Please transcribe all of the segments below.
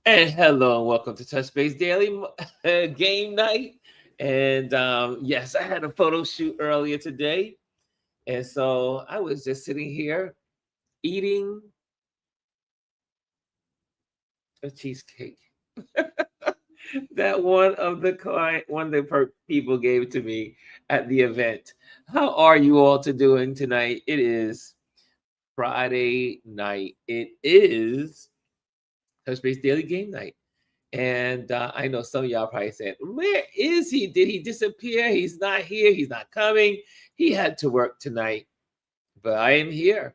And hello and welcome to Touch Base Daily Game Night. And yes, I had a photo shoot earlier today. And so I was just sitting here eating a cheesecake that one of the people gave to me at the event. How are you all doing tonight? It is Friday night. It is Touch Base Daily Game Night. And I know some of y'all probably said, where is he? Did he disappear? He's not here. He's not coming. He had to work tonight. But I am here.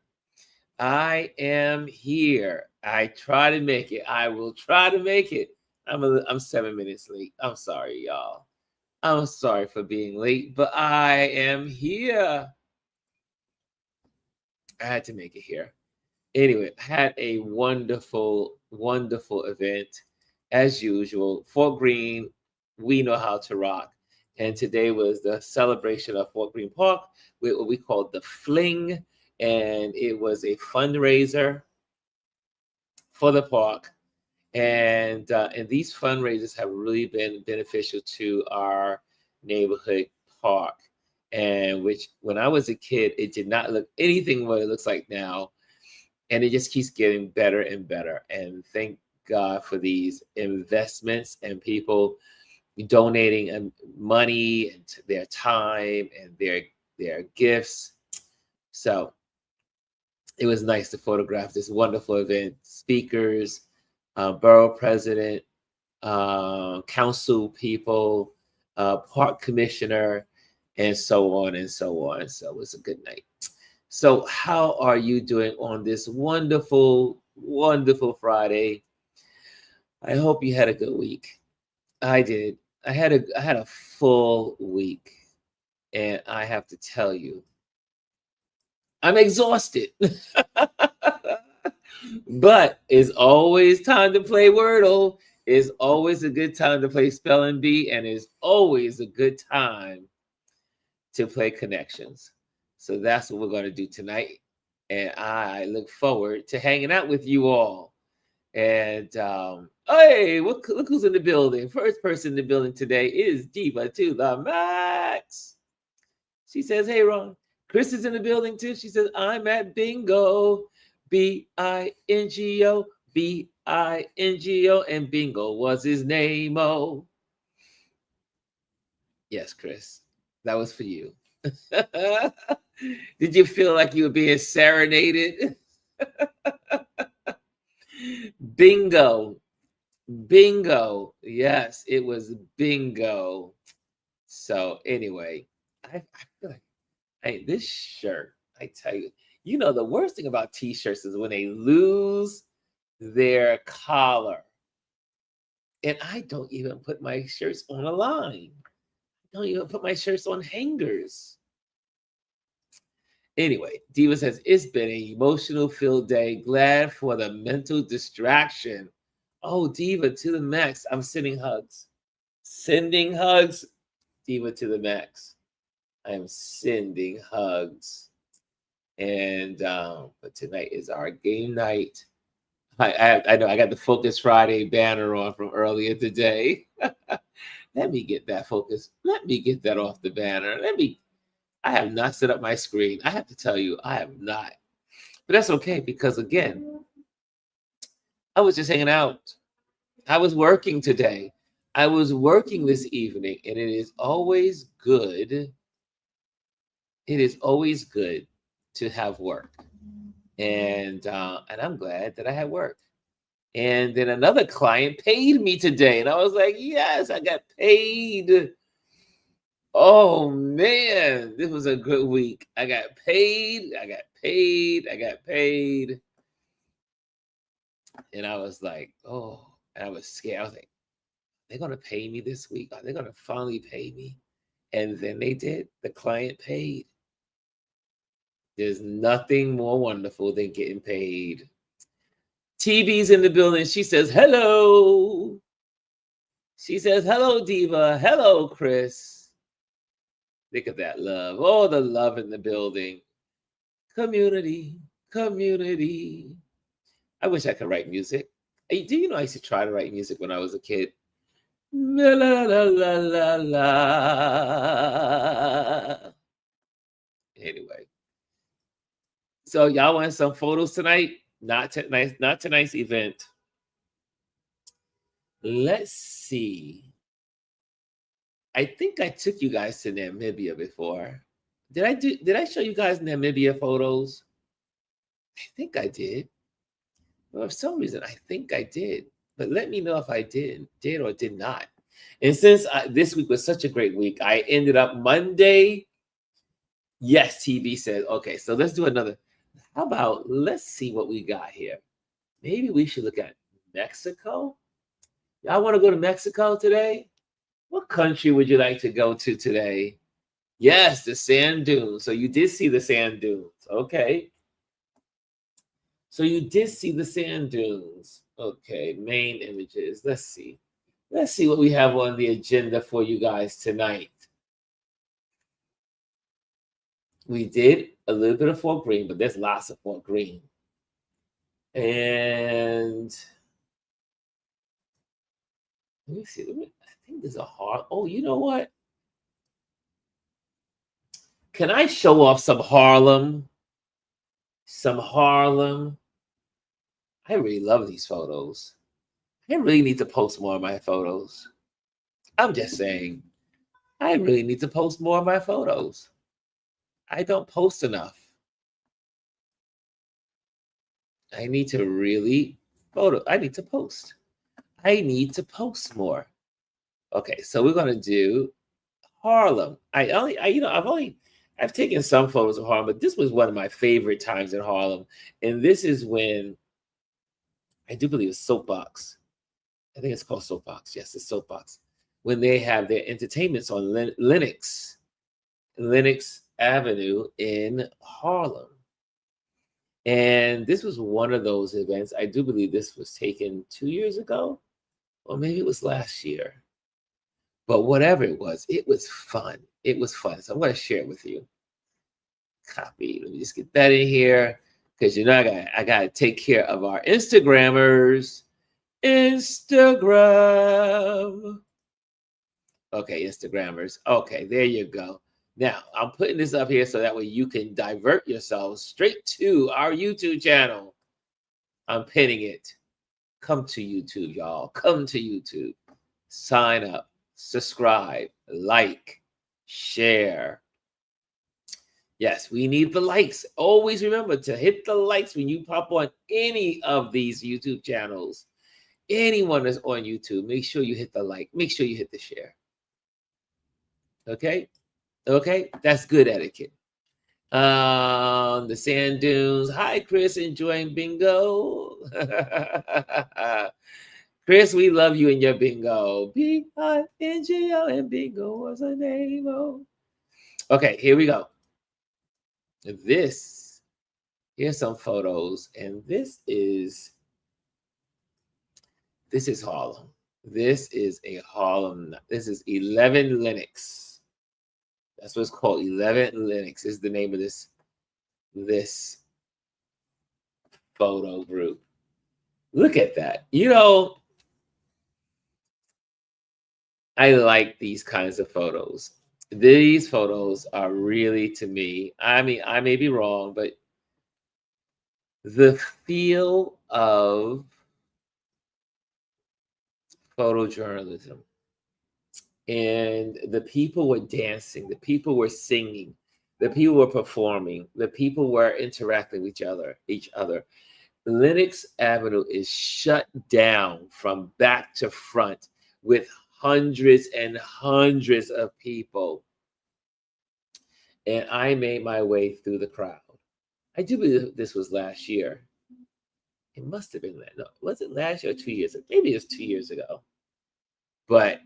I am here. I try to make it. I will try to make it. I'm 7 minutes late. I'm sorry, y'all. I'm sorry for being late, but I am here. I had to make it here. Anyway, had a wonderful, wonderful event as usual. Fort Greene, we know how to rock. And today was the celebration of Fort Greene Park with what we called the Fling. And it was a fundraiser for the park. And these fundraisers have really been beneficial to our neighborhood park. And which, when I was a kid, it did not look anything what it looks like now, and it just keeps getting better and better. And thank God for these investments and people donating money and their time and their gifts. So it was nice to photograph this wonderful event. Speakers, borough president, council people, park commissioner, and so on and so on. So it was a good night. So how are you doing on this wonderful, wonderful Friday? I hope you had a good week. I did. I had a full week, and I have to tell you, I'm exhausted. But it's always time to play Wordle. It's always a good time to play Spelling Bee, and it's always a good time to play Connections. So that's what we're going to do tonight. And I look forward to hanging out with you all. And hey, look who's in the building. First person in the building today is Diva to the Max. She says, hey, Ron. Chris is in the building too. She says, I'm at bingo. Bingo. Bingo. And bingo was his name. Oh, yes, Chris. That was for you. Did you feel like you were being serenaded? Bingo. Bingo. Yes, it was bingo. So anyway, I feel like, hey, this shirt, I tell you, the worst thing about t-shirts is when they lose their collar. And I don't even put my shirts on a line. I don't even put my shirts on hangers. Anyway, Diva says, it's been an emotional filled day. Glad for the mental distraction. Oh, Diva to the max. I'm sending hugs. Sending hugs. Diva to the max. I am sending hugs. And but tonight is our game night. I know I got the Focus Friday banner on from earlier today. Let me get that focus. Let me get that off the banner. I have not set up my screen. I have to tell you, I have not. But that's okay, because again, I was just hanging out. I was working today. I was working this evening, and it is always good. It is always good to have work. And I'm glad that I had work. And then another client paid me today, and I was like, yes, I got paid. Oh man, this was a good week. I got paid. And I was like, oh, and I was scared. I was like, they're going to pay me this week. Are they going to finally pay me? And then they did. The client paid. There's nothing more wonderful than getting paid. TV's in the building. She says, hello. She says, hello, Diva. Hello, Chris. Look at that love. Oh, the love in the building. Community. I wish I could write music. Do you know I used to try to write music when I was a kid? La la la la la la. Anyway, so y'all want some photos tonight? Not tonight. Not tonight's event. Let's see. I think I took you guys to Namibia before. Did I show you guys Namibia photos? I think I did. Well, for some reason, I think I did. But let me know if I did or did not. And since this week was such a great week, I ended up Monday. Yes, TV says, okay, so let's do another. How about let's see what we got here? Maybe we should look at Mexico. Y'all want to go to Mexico today? What country would you like to go to today? Yes, the sand dunes. So you did see the sand dunes. Okay. So you did see the sand dunes. Okay, main images. Let's see. Let's see what we have on the agenda for you guys tonight. We did a little bit of Fort Greene, but there's lots of Fort Greene. And let me see. I think there's a hard. Oh, you know what? Can I show off some Harlem? Some Harlem. I really love these photos. I really need to post more of my photos. I'm just saying, I really need to post more of my photos. I don't post enough. I need to really I need to post. I need to post more. Okay, so we're gonna do Harlem. I've taken some photos of Harlem, but this was one of my favorite times in Harlem. And this is when I do believe it's Soapbox. I think it's called Soapbox. Yes, it's Soapbox. When they have their entertainments on Lenox Avenue in Harlem. And this was one of those events. I do believe this was taken 2 years ago, or maybe it was last year. But whatever it was fun. It was fun. So I'm going to share it with you. Copy. Let me just get that in here because I got to take care of our Instagrammers. Instagram. Okay, Instagrammers. Okay, there you go. Now, I'm putting this up here so that way you can divert yourselves straight to our YouTube channel. I'm pinning it. Come to YouTube, y'all. Come to YouTube. Sign up, subscribe, like, share. Yes, we need the likes. Always remember to hit the likes when you pop on any of these YouTube channels. Anyone that's on YouTube, make sure you hit the like. Make sure you hit the share. Okay? Okay? That's good etiquette. The sand dunes. Hi, Chris. Enjoying bingo. Chris, we love you in your bingo. B-I-N-G-O and bingo was a name. Oh. Okay, here we go. Here's some photos, and this is Harlem. This is 11 Lenox. That's what it's called. 11 Lenox is the name of this photo group. Look at that. I like these kinds of photos. These photos are really, to me, I mean, I may be wrong, but the feel of photojournalism, and the people were dancing, the people were singing, the people were performing, the people were interacting with each other. Lenox Avenue is shut down from back to front with hundreds and hundreds of people. And I made my way through the crowd. I do believe this was last year. It must have been that. No, was it last year or 2 years ago? Maybe it was 2 years ago. But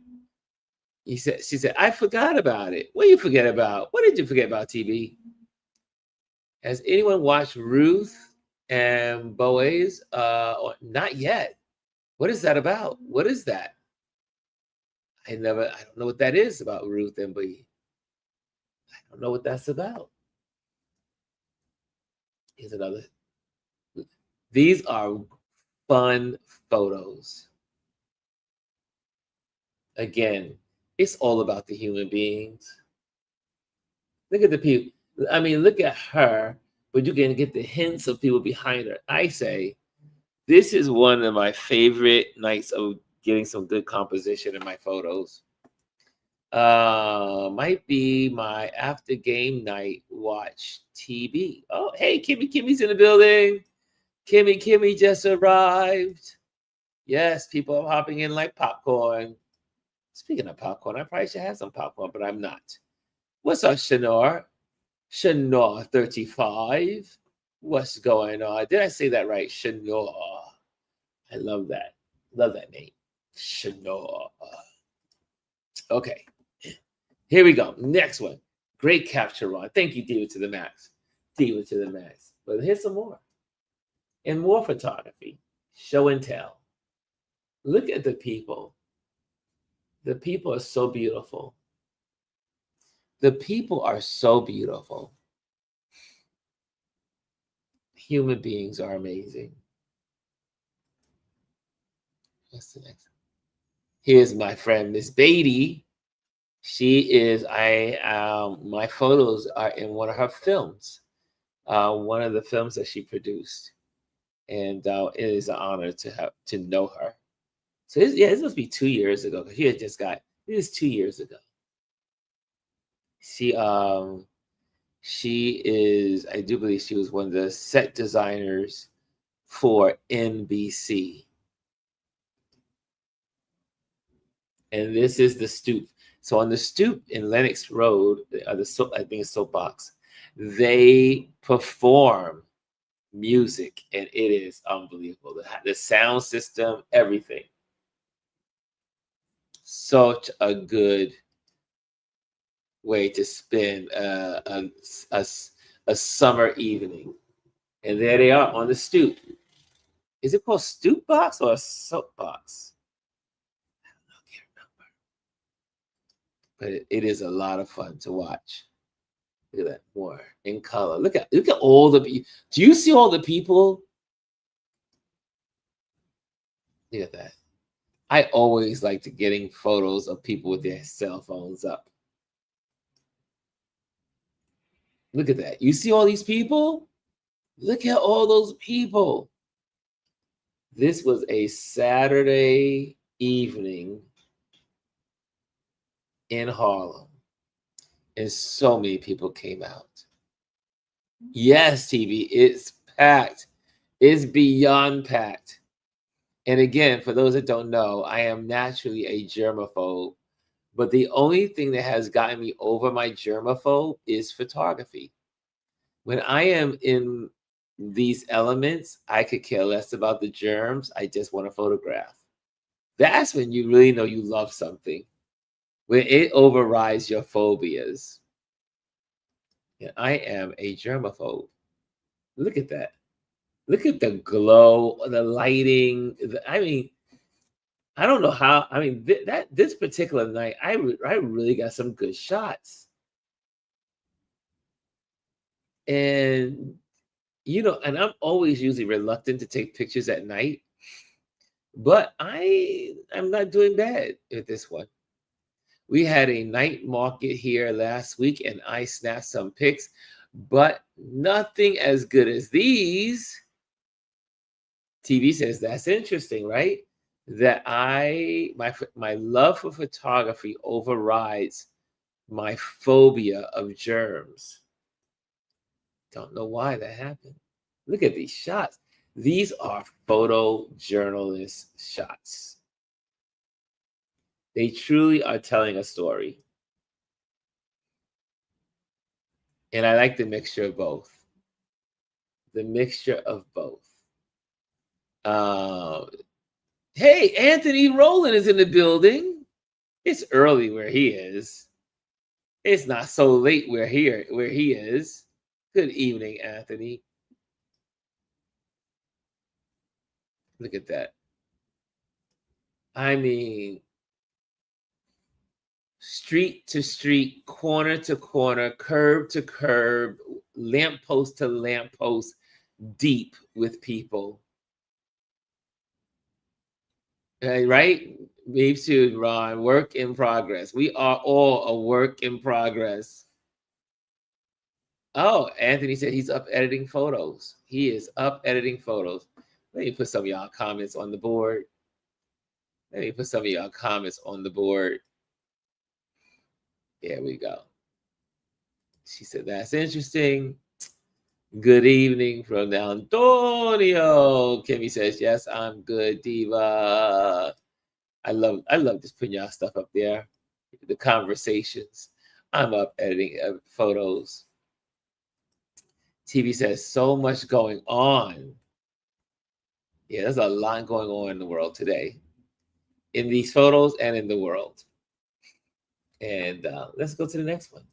she said, I forgot about it. What did you forget about? What did you forget about, TV? Has anyone watched Ruth and Boaz? Not yet. What is that about? What is that? I don't know what that is about Ruth and Boaz. I don't know what that's about. Here's another. These are fun photos. Again, it's all about the human beings. Look at the people. I mean, look at her, but you can get the hints of people behind her. I say, this is one of my favorite nights of getting some good composition in my photos. Might be my after game night watch TV. Oh, hey, Kimmy's in the building. Kimmy just arrived. Yes, people are hopping in like popcorn. Speaking of popcorn, I probably should have some popcorn, but I'm not. What's up, Shanor? Shanor 35. What's going on? Did I say that right? Shanor. I love that. Love that name. Shanor. Okay. Here we go. Next one. Great capture, Ron. Thank you, Diva to the max. Diva to the max. But here's some more. And more photography. Show and tell. Look at the people. The people are so beautiful. The people are so beautiful. Human beings are amazing. What's the next? Here's my friend, Miss Beatty. She is, my photos are in one of her films, one of the films that she produced. And it is an honor to know her. So this must be 2 years ago, because it is 2 years ago. She is, I do believe she was one of the set designers for NBC. And this is the stoop. So on the stoop in Lenox Road, I think it's Soapbox, they perform music, and it is unbelievable. The sound system, everything. Such a good way to spend a summer evening. And there they are on the stoop. Is it called Stoop Box or a Soapbox? I can't remember. But it is a lot of fun to watch. Look at that, more in color. Look at all the. Do you see all the people? Look at that. I always like to getting photos of people with their cell phones up. Look at that. You see all these people? Look at all those people. This was a Saturday evening in Harlem, and so many people came out. Yes, TV, it's packed. It's beyond packed. And again, for those that don't know, I am naturally a germaphobe, but the only thing that has gotten me over my germaphobe is photography. When I am in these elements, I could care less about the germs. I just want to photograph. That's when you really know you love something, when it overrides your phobias. And I am a germaphobe. Look at that. Look at the glow, the lighting. I don't know how. This particular night, I really got some good shots. And and I'm always usually reluctant to take pictures at night, but I'm not doing bad with this one. We had a night market here last week, and I snapped some pics, but nothing as good as these. TV says that's interesting, right? That my love for photography overrides my phobia of germs. Don't know why that happened. Look at these shots. These are photojournalist shots. They truly are telling a story. And I like the mixture of both. The mixture of both. Hey, Anthony Rowland is in the building. It's early where he is. It's not so late where he is. Good evening, Anthony. Look at that. I mean, street to street, corner to corner, curb to curb, lamppost to lamppost, deep with people. Right? Me too, Ron. Work in progress. We are all a work in progress. Oh, Anthony said he's up editing photos. He is up editing photos. Let me put some of y'all comments on the board. Let me put some of y'all comments on the board. There we go. She said, that's interesting. Good evening from Antonio. Kimmy says, yes, I'm good, Diva. I love just putting y'all stuff up there. The conversations. I'm up editing photos. TV says, so much going on. Yeah, there's a lot going on in the world today. In these photos and in the world. And let's go to the next one.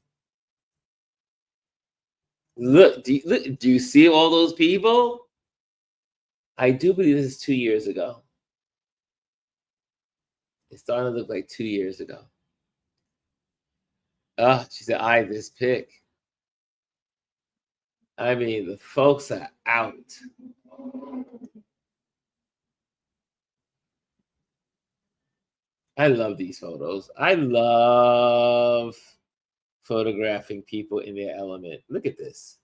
Look, do you see all those people? I do believe this is 2 years ago. It's starting to look like 2 years ago. She said, this pic. I mean, the folks are out. I love these photos. I love photographing people in their element. Look at this.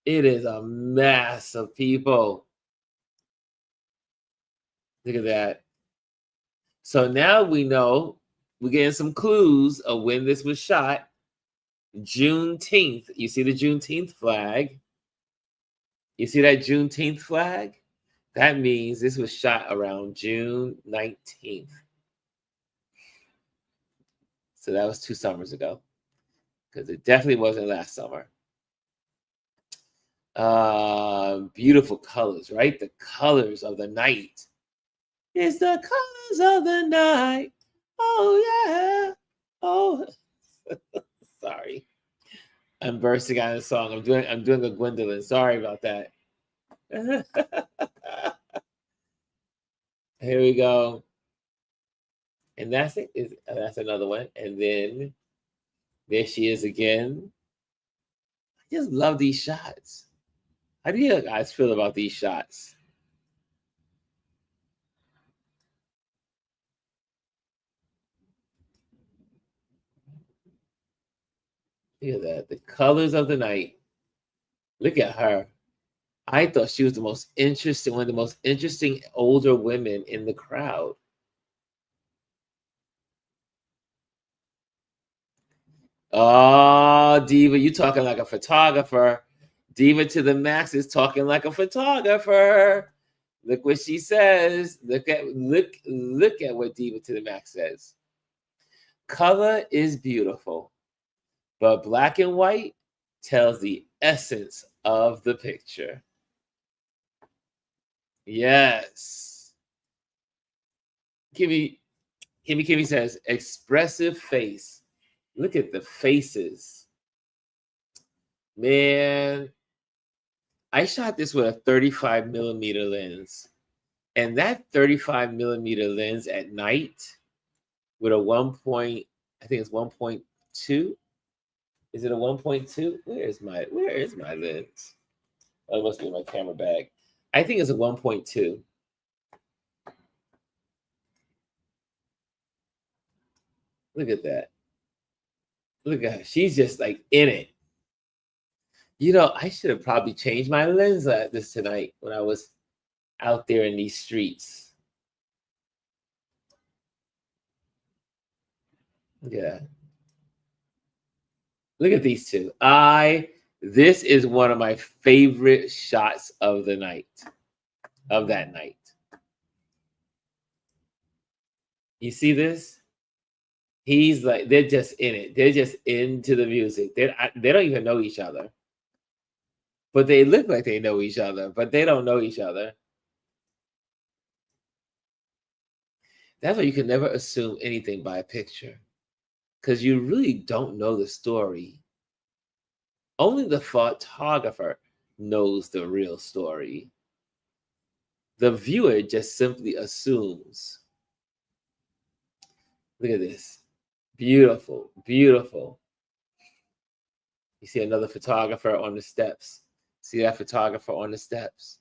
It is a mass of people. Look at that. So now we know, we're getting some clues of when this was shot. Juneteenth. You see the Juneteenth flag? You see that Juneteenth flag? That means this was shot around June 19th. So that was 2 summers ago, because it definitely wasn't last summer. Beautiful colors, right? The colors of the night. It's the colors of the night. Oh, yeah. Oh, sorry. I'm bursting out of song. I'm doing a Gwendolyn. Sorry about that. Here we go. And that's it. That's another one. And then there she is again. I just love these shots. How do you guys feel about these shots? Look at that. The colors of the night. Look at her. I thought she was the most interesting, one of the most interesting older women in the crowd. Oh, Diva, you talking like a photographer. Diva to the max is talking like a photographer. Look what she says. Look at what Diva to the max says. Color is beautiful, but black and white tells the essence of the picture. Yes. Kimmy says, expressive face. Look at the faces. Man, I shot this with a 35 millimeter lens. And that 35 millimeter lens at night with a 1 I think it's 1.2. Is it a 1.2? Where is my lens? Oh, it must be in my camera bag. I think it's a 1.2. Look at that. Look at her. She's just like in it. You know, I should have probably changed my lens at this tonight when I was out there in these streets. Yeah. Look at these two. This is one of my favorite shots of the night, of that night. You see this? He's like, they're just in it. They're just into the music. They don't even know each other. But they look like they know each other, but they don't know each other. That's why you can never assume anything by a picture, because you really don't know the story. Only the photographer knows the real story. The viewer just simply assumes. Look at this. Beautiful, beautiful. You see another photographer on the steps. See that photographer on the steps.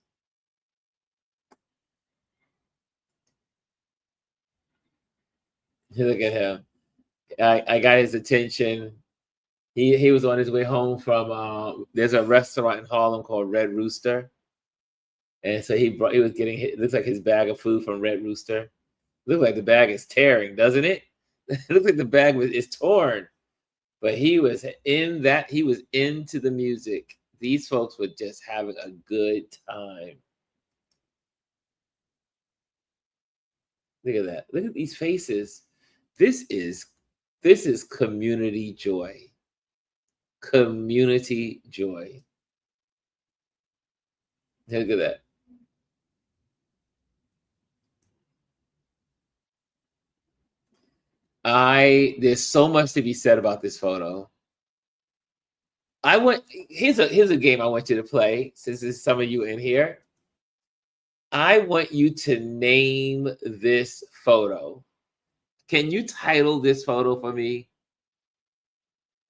Look at him. I got his attention. He was on his way home from there's a restaurant in Harlem called Red Rooster. And so he was getting it looks like his bag of food from Red Rooster. Looks like the bag is tearing, doesn't it? It looks like the bag is torn. But he was into the music. These folks were just having a good time. Look at that. Look at these faces. This is community joy. Community joy. Look at that. There's so much to be said about this photo. Here's a game I want you to play, since there's some of you in here. I want you to name this photo. Can you title this photo for me?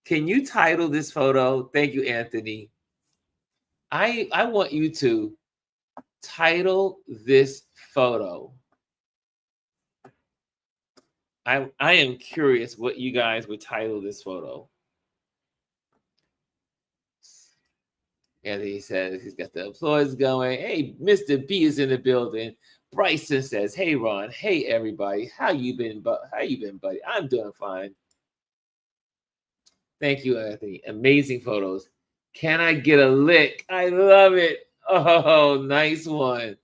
Can you title this photo? Thank you, Anthony. I want you to title this photo. I am curious what you guys would title this photo. Anthony says he's got the applause going. Hey, Mr. B is in the building. Bryson says, "Hey, Ron. Hey, everybody. How you been, buddy? I'm doing fine. Thank you, Anthony. Amazing photos. Can I get a lick? I love it. Oh, nice one.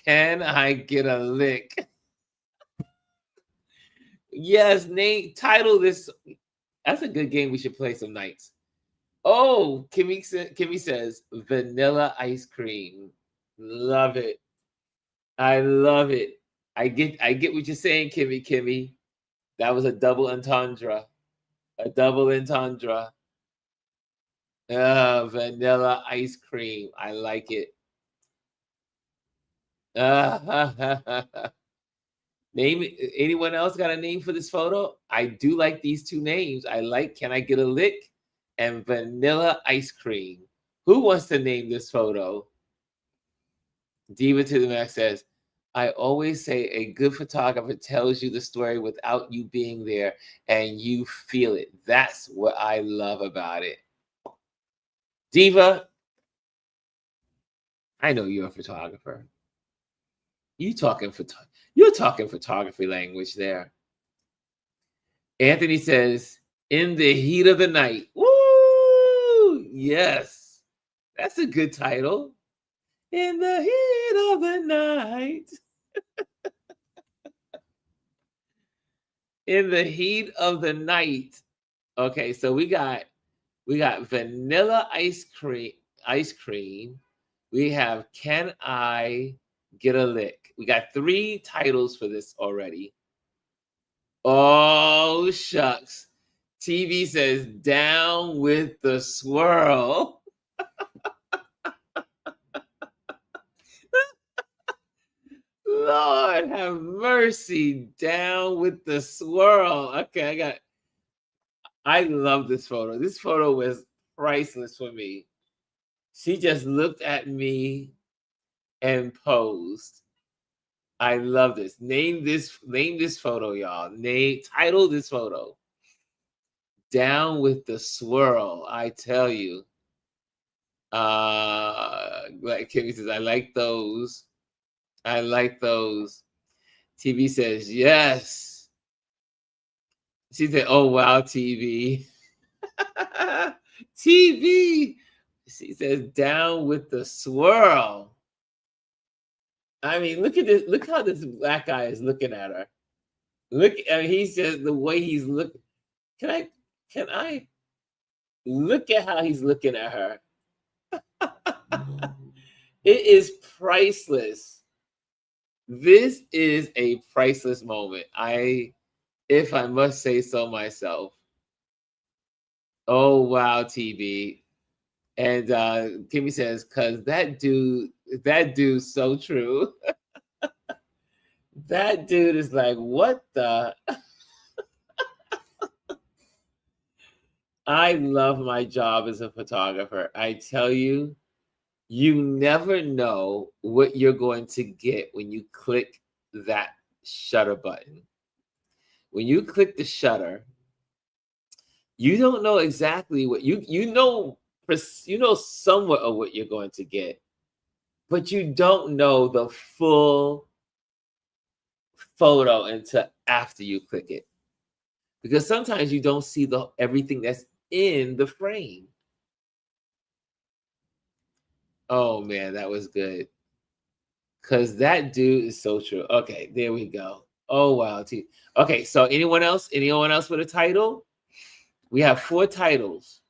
Can I get a lick? Yes, title this. That's a good game we should play some nights. Oh, Kimmy says vanilla ice cream. Love it. I love it. I get what you're saying, Kimmy. That was a double entendre. A double entendre. Vanilla ice cream. I like it. Name anyone else got a name for this photo? I do like these two names. I like Can I Get a Lick and Vanilla Ice Cream. Who wants to name this photo? Diva to the Max says, I always say a good photographer tells you the story without you being there and you feel it. That's what I love about it. Diva, I know you're a photographer. You're talking photography language there. Anthony says, in the heat of the night. Woo! Yes. That's a good title. In the heat of the night. In the heat of the night. Okay, so we got vanilla ice cream. We have Can I Get a Lick? We got 3 titles for this already. Oh, shucks. TV says down with the swirl. Lord have mercy. Down with the swirl. Okay, I love this photo. This photo was priceless for me. She just looked at me and posed. I love this. Name this photo, y'all. Title this photo. Down with the swirl. I tell you. Like Kimmy says, I like those. I like those. TV says yes. She said, "Oh wow, TV." TV. She says, "Down with the swirl." I mean, look at this. Look how this black guy is looking at her. Look, I mean, he's just the way he's looking. Can I look at how he's looking at her? It is priceless. This is a priceless moment. If I must say so myself. Oh wow, TV. And Kimmy says, cause that dude's so true. That dude is like, what the? I love my job as a photographer. I tell you, you never know what you're going to get when you click that shutter button. when you click the shutter, you don't know exactly what you know somewhat of what you're going to get, but you don't know the full photo until after you click it. Because sometimes you don't see everything that's in the frame. Oh man, that was good. Cause that dude is so true. Okay, there we go. Oh wow. Okay, so anyone else? Anyone else with a title? We have 4 titles.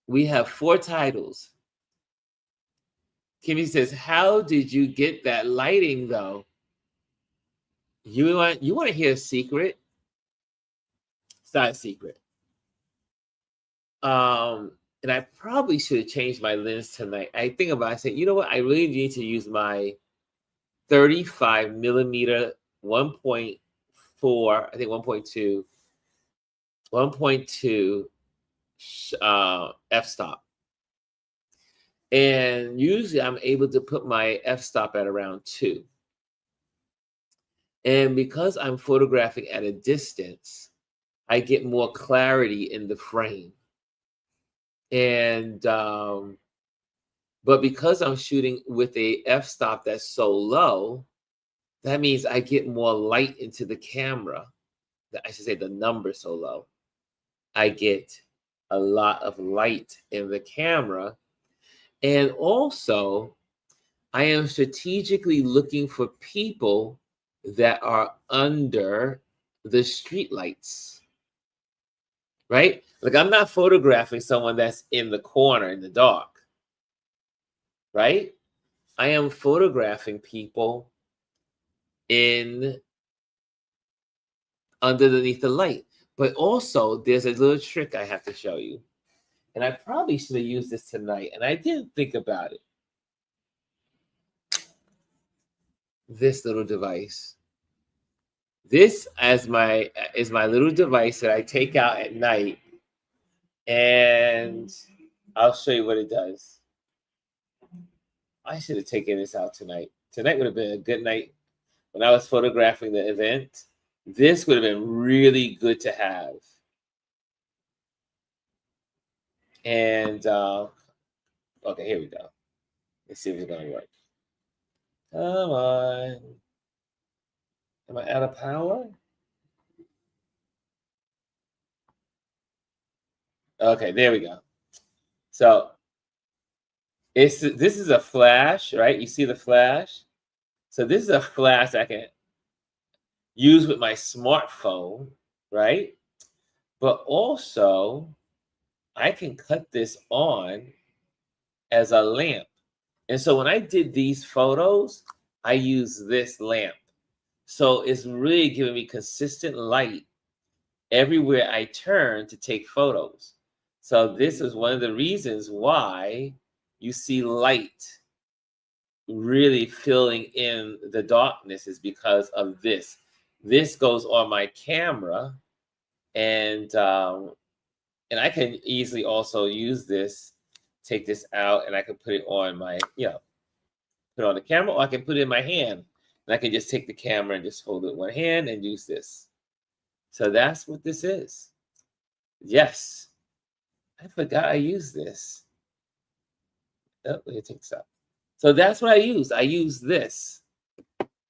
We have 4 titles. Kimmy says, "How did you get that lighting though?" You want to hear a secret? It's not a secret. And I probably should have changed my lens tonight. I think about it, I said, you know what? I really need to use my 35 millimeter 1.4, I think 1.2 f-stop. And usually I'm able to put my f-stop at around 2. And because I'm photographing at a distance, I get more clarity in the frame. And but because I'm shooting with a f-stop that's so low, that means I get more light into the camera. I should say the number so low. I get a lot of light in the camera. And also, I am strategically looking for people that are under the street lights, right? Like I'm not photographing someone that's in the corner in the dark, right? I am photographing people underneath the light. But also, there's a little trick I have to show you. And I probably should have used this tonight, and I didn't think about it. This little device. This is my little device that I take out at night, and I'll show you what it does. I should have taken this out tonight. Tonight would have been a good night when I was photographing the event. This would have been really good to have. And okay, here we go. Let's see if it's gonna work. Come on. Am I out of power? Okay, there we go. So this is a flash, right? You see the flash? So this is a flash I can use with my smartphone, right? But also I can cut this on as a lamp. And so when I did these photos, I use this lamp. So it's really giving me consistent light everywhere I turn to take photos. So this is one of the reasons why you see light really filling in the darkness is because of this. This goes on my camera, and I can easily also use this, take this out, and I can put it on my, put it on the camera, or I can put it in my hand, and I can just take the camera and just hold it in one hand and use this. So that's what this is. Yes, I forgot I used this. Oh, let me take this out. So that's what I use. I use this.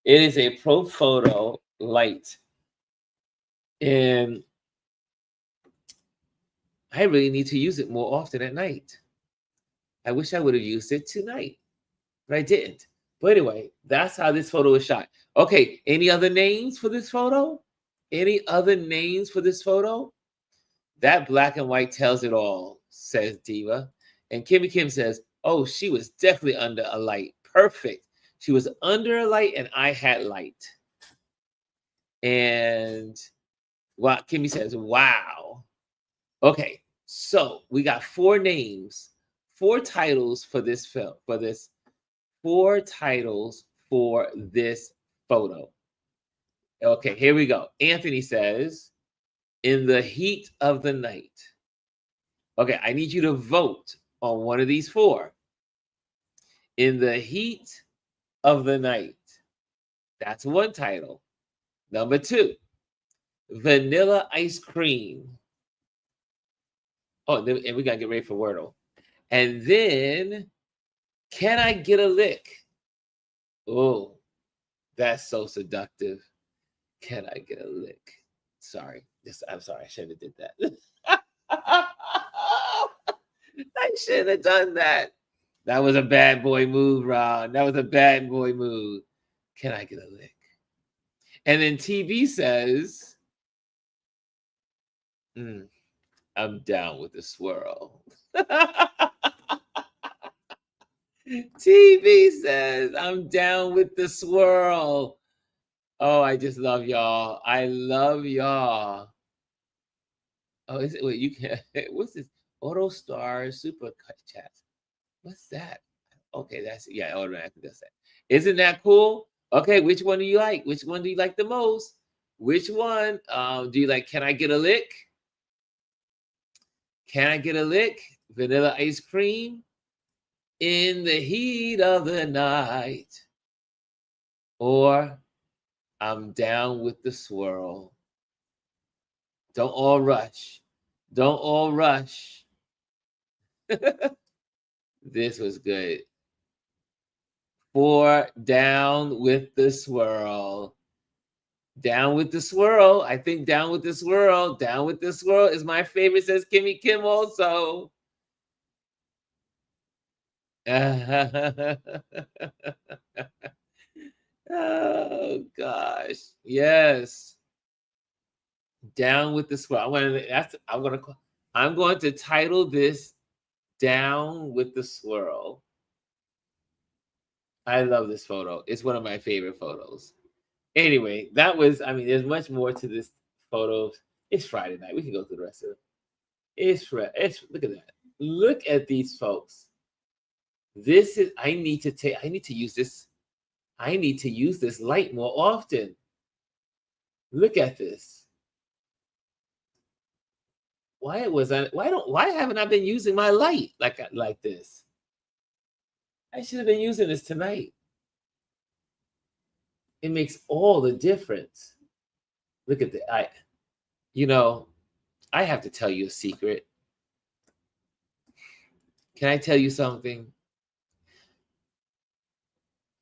It is a Profoto light. And I really need to use it more often at night. I wish I would have used it tonight, but I didn't. But anyway, that's how this photo is shot. Okay, any other names for this photo? Any other names for this photo? That black and white tells it all, says Diva. And Kimmy Kim says, oh, she was definitely under a light. Perfect. She was under a light and I had light. And Kimmy says, wow. Okay, so we got 4 names, 4 titles for this film, 4 titles for this photo. Okay, here we go. Anthony says, in the heat of the night. Okay, I need you to vote on one of these 4. In the heat of the night. That's one title. Number 2, vanilla ice cream. Oh, and we got to get ready for Wordle. And then, can I get a lick? Oh, that's so seductive. Can I get a lick? Sorry. I'm sorry. I shouldn't have did that. I shouldn't have done that. That was a bad boy move, Ron. That was a bad boy move. Can I get a lick? And then TV says, I'm down with the swirl. TV says, I'm down with the swirl. Oh, I just love y'all. I love y'all. Oh, is it? Wait, you can. What's this? Auto Star Super Chat. What's that? Okay, that's automatically does that. Isn't that cool? Okay, which one do you like? Which one do you like the most? Which one? Do you like? Can I get a lick? Can I get a lick? Vanilla ice cream in the heat of the night, or I'm down with the swirl. Don't all rush. Don't all rush. This was good. 4, down with the swirl. Down with the swirl. I think down with the swirl. Down with the swirl is my favorite, says Kimmy Kim also. Oh gosh. Yes. Down with the swirl. I'm going to title this Down with the Swirl. I love this photo. It's one of my favorite photos. Anyway, there's much more to this photo. It's Friday night. We can go through the rest of it. Look at that. Look at these folks. I need to use this light more often. Look at this. Why haven't I been using my light like this? I should have been using this tonight. It makes all the difference. Look at that. I have to tell you a secret. Can I tell you something?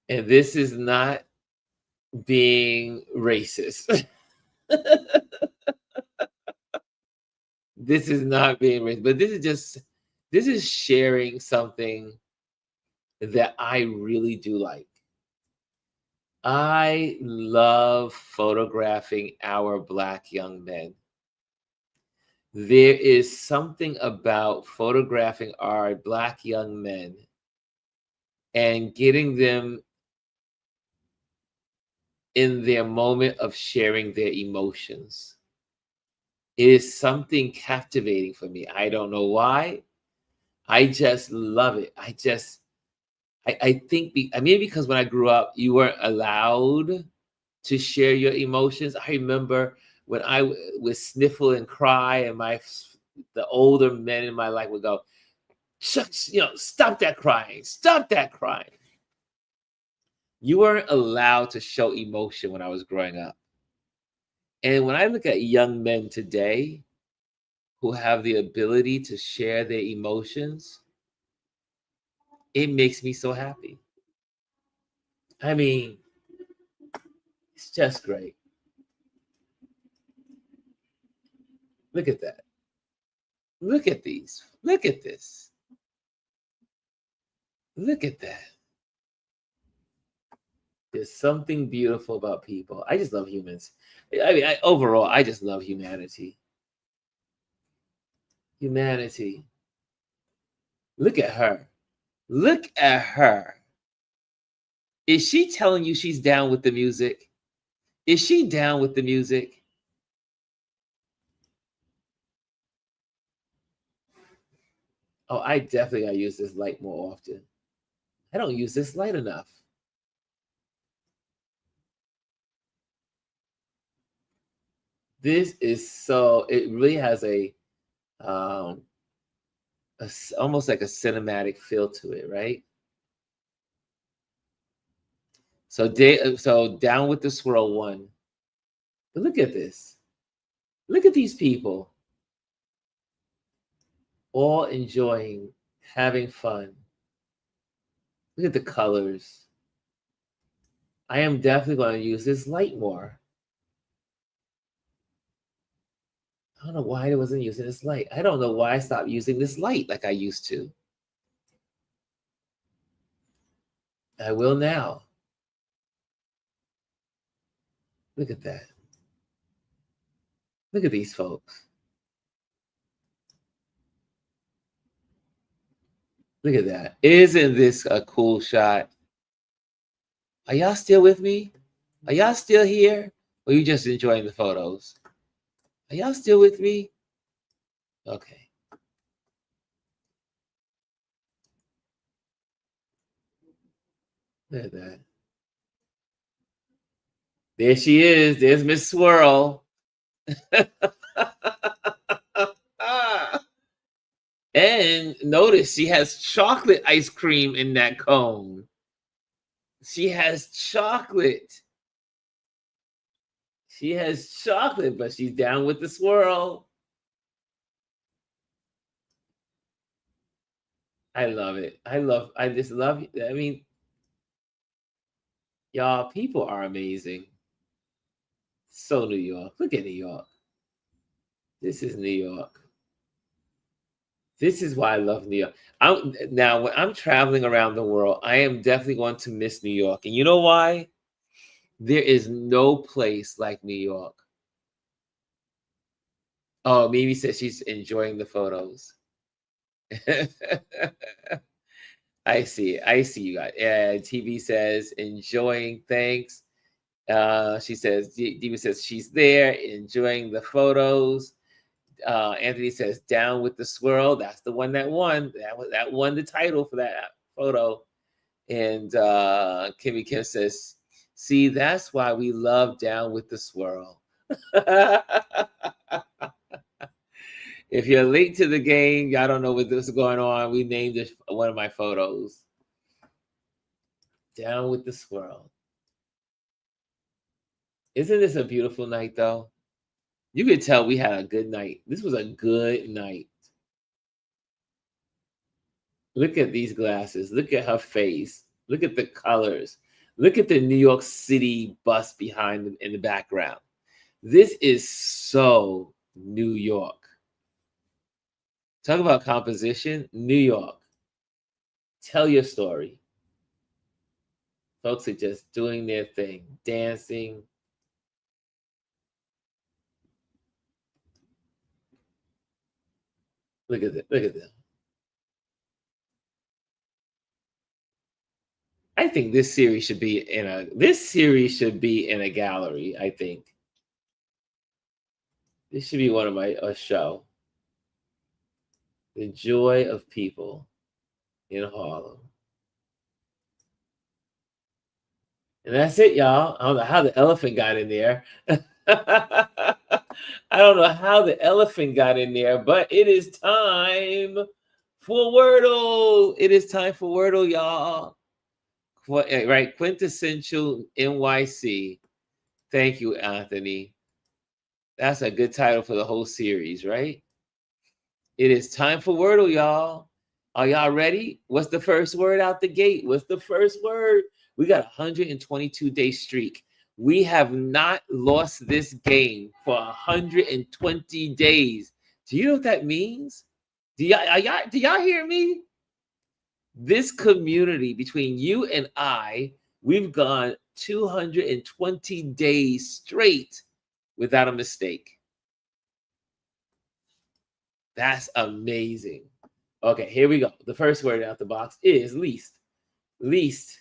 And this is not being racist. This is not being racist, but this is sharing something that I really do like. I love photographing our Black young men. There is something about photographing our Black young men and getting them in their moment of sharing their emotions. It is something captivating for me. I don't know why. I just love it. I think because when I grew up, you weren't allowed to share your emotions. I remember when I would sniffle and cry, and the older men in my life would go, "Shucks, stop that crying! Stop that crying!" You weren't allowed to show emotion when I was growing up. And when I look at young men today who have the ability to share their emotions, it makes me so happy. I mean, it's just great. Look at that. Look at these. Look at this. Look at that. There's something beautiful about people. I just love humans. Overall, I just love humanity. Humanity. Look at her. Look at her. Is she telling you she's down with the music? Is she down with the music? Oh, I definitely gotta use this light more often. I don't use this light enough. This is it really has almost like a cinematic feel to it, right? So down with the swirl 1. But look at this. Look at these people all enjoying, having fun. Look at the colors. I am definitely going to use this light more. I don't know why I wasn't using this light. I don't know why I stopped using this light like I used to. I will now. Look at that. Look at these folks. Look at that. Isn't this a cool shot? Are y'all still with me? Are y'all still here? Or are you just enjoying the photos? Are y'all still with me? Okay. Look at that. There she is. There's Miss Swirl. And notice she has chocolate ice cream in that cone. She has chocolate. She has chocolate, but she's down with the swirl. I love it. I just love it. I mean, y'all, people are amazing. So New York. Look at New York. This is New York. This is why I love New York. Now, when I'm traveling around the world, I am definitely going to miss New York. And you know why? There is no place like New York. Oh, Mimi says she's enjoying the photos. I see. I see you guys. TV says enjoying. Thanks. She says Diva says she's there enjoying the photos. Anthony says down with the swirl. That's the one that won. That won the title for that photo. And Kimmy Kim says, "See, that's why we love Down with the Swirl." If you're late to the game, y'all don't know what's going on. We named this one of my photos. Down with the Swirl. Isn't this a beautiful night, though? You could tell we had a good night. This was a good night. Look at these glasses. Look at her face. Look at the colors. Look at the New York City bus behind them in the background. This is so New York. Talk about composition. New York. Tell your story. Folks are just doing their thing, dancing. Look at that. Look at them. I think this series should be in a gallery, I think. This should be one of a show. The Joy of People in Harlem. And that's it, y'all. I don't know how the elephant got in there. I don't know how the elephant got in there, but it is time for Wordle. It is time for Wordle, y'all. Right, Quintessential NYC. Thank you, Anthony. That's a good title for the whole series, right? It is time for Wordle, y'all. Are y'all ready? What's the first word out the gate? What's the first word? We got a 122-day streak. We have not lost this game for 120 days. Do you know what that means? Do y'all hear me? This community between you and I, we've gone 220 days straight without a mistake. That's amazing. Okay, here we go. The first word out the box is least. Least.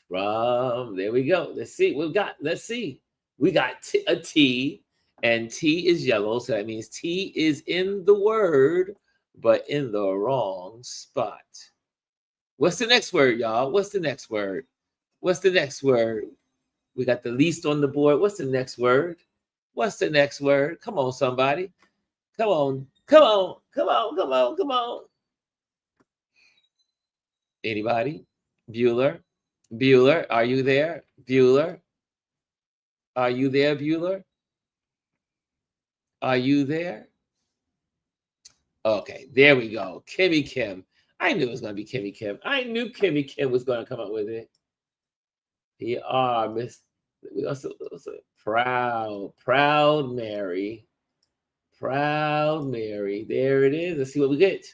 From there we go. Let's see. Let's see. We got a T, and T is yellow, so that means T is in the word, but in the wrong spot. What's the next word, y'all? What's the next word? What's the next word? We got the least on the board. What's the next word? What's the next word? Come on, somebody. Come on. Come on. Come on. Come on. Come on. Anybody? Bueller? Bueller, are you there? Bueller? Are you there, Bueller? Are you there? Okay, there we go. Kimmy Kim. I knew it was going to be Kimmy Kim. I knew Kimmy Kim was going to come up with it. Miss. We also proud Mary. Proud Mary. There it is. Let's see what we get.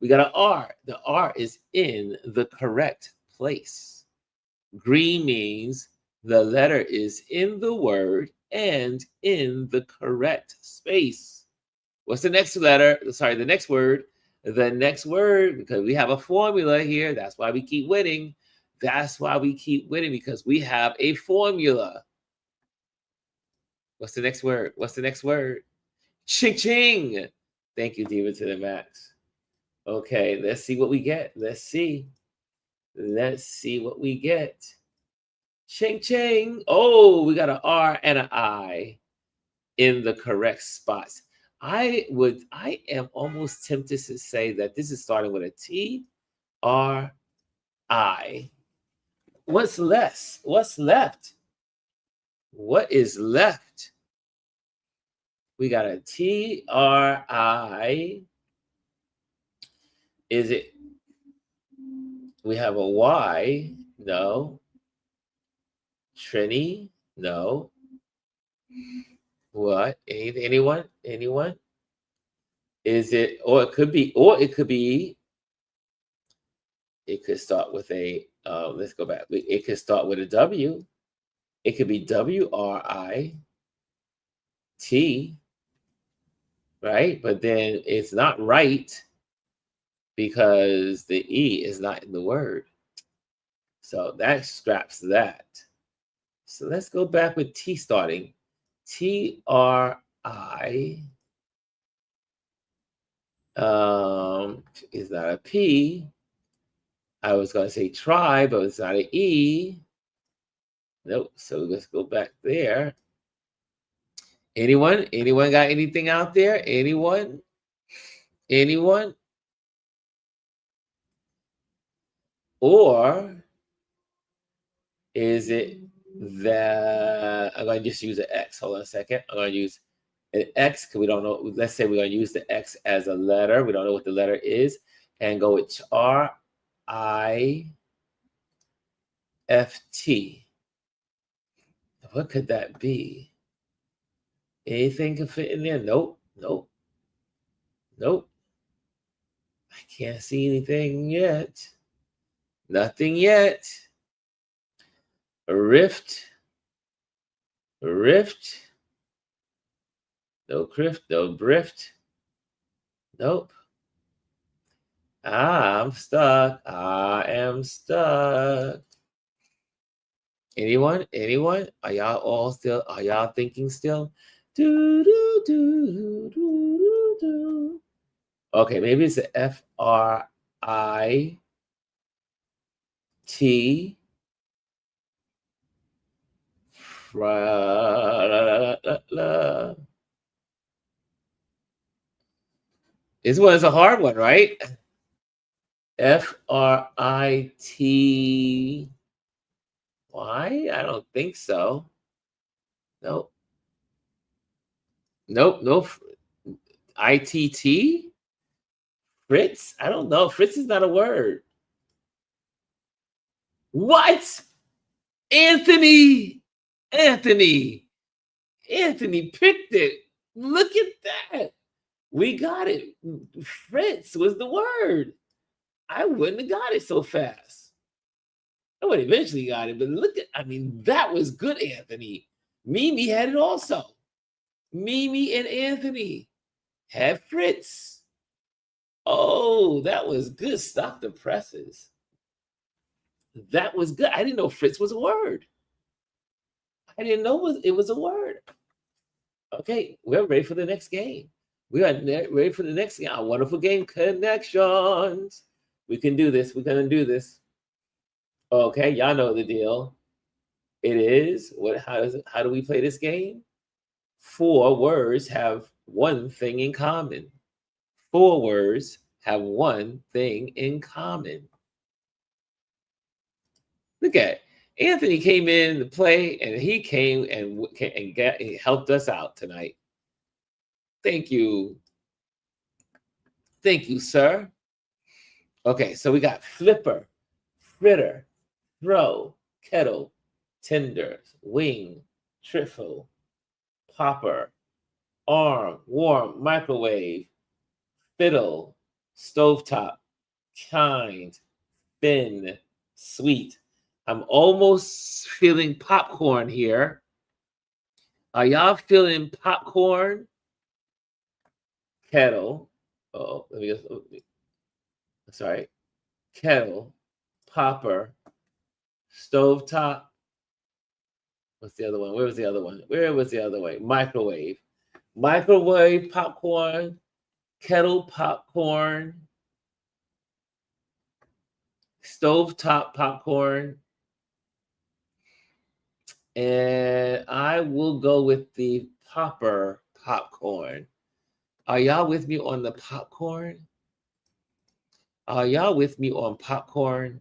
We got an R. The R is in the correct place. Green means the letter is in the word and in the correct space. What's the next letter? Sorry, the next word. The next word, because we have a formula here. That's why we keep winning. That's why we keep winning, because we have a formula. What's the next word? What's the next word? Ching ching. Thank you, Diva to the max. Okay, let's see what we get. Let's see. Let's see what we get. Ching ching. Oh, we got an R and an I in the correct spots. I am almost tempted to say that this is starting with a T, R, I. What's less? What's left? What is left? We got a T, R, I. Is it? We have a Y. No. Trini. No. What? Anyone? Anyone? Is it? Or it could be. It could start with a. Let's go back. It could start with a W. It could be WRIT, right? But then it's not right because the E is not in the word. So that scraps that. So let's go back with T starting. TRI is not a P. I was going to say try, but it's not an E. Nope. So let's go back there. Anyone? Anyone got anything out there? Anyone? Anyone? Or is it that I'm going to just use an X? Hold on a second. I'm going to use an X because we don't know. Let's say we're going to use the X as a letter. We don't know what the letter is. And go with RIFT. What could that be? Anything can fit in there? Nope. Nope. Nope. I can't see anything yet. Nothing yet. Rift. Rift. No crift, no brift. Nope. I'm stuck. I am stuck. Anyone? Anyone? Are y'all all still? Are y'all thinking still? Do, do, do, do, do, do. Okay, maybe it's a FRIT. This one is a hard one, right? FRIT. Why? I don't think so. Nope. Nope. Nope. ITT? Fritz? I don't know. Fritz is not a word. What? Anthony. Anthony picked it. Look at that. We got it. Fritz was the word. I wouldn't have got it so fast. I would eventually got it, but look at, I mean, that was good, Anthony. Mimi had it also. Mimi and Anthony had Fritz. Oh, that was good. Stop the presses. That was good. I didn't know Fritz was a word. I didn't know it was a word. Okay, we're ready for the next game. We are ready for the next game. Our wonderful game, Connections. We can do this. We're going to do this. Okay, y'all know the deal. It is, how do we play this game? 4 words have one thing in common. 4 words have one thing in common. Look at it. Anthony came in to play, and he came and helped us out tonight. Thank you. Thank you, sir. Okay, so we got flipper, fritter, throw, kettle, tenders, wing, trifle, popper, arm, warm, microwave, fiddle, stovetop, kind, thin, sweet. I'm almost feeling popcorn here. Are y'all feeling popcorn? Kettle. Oh, let me just. Sorry. Kettle, popper, stovetop. What's the other one? Where was the other one? Where was the other one? Microwave. Microwave popcorn, kettle popcorn, stovetop popcorn. And I will go with the popper popcorn. Are y'all with me on the popcorn? Are y'all with me on popcorn?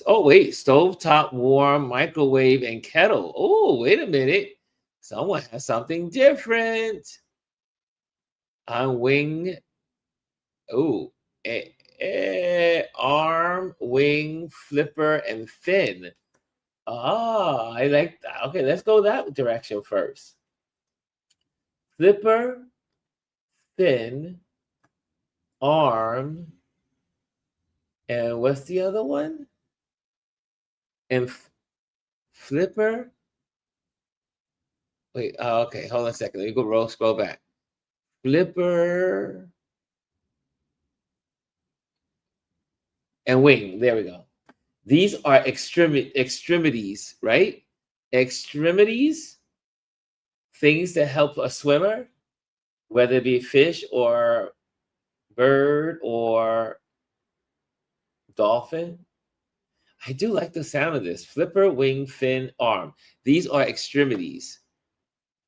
Oh, wait. Stovetop, warm, microwave, and kettle. Oh, wait a minute. Someone has something different. On wing. Oh, arm, wing, flipper, and fin. Ah, I like that. Okay, let's go that direction first. Flipper, fin, arm, and what's the other one? And flipper. Wait, okay, hold on a second. Let me go scroll back. Flipper and wing. There we go. These are extremities, right? Extremities, things that help a swimmer, whether it be fish or bird or dolphin. I do like the sound of this. Flipper, wing, fin, arm. These are extremities.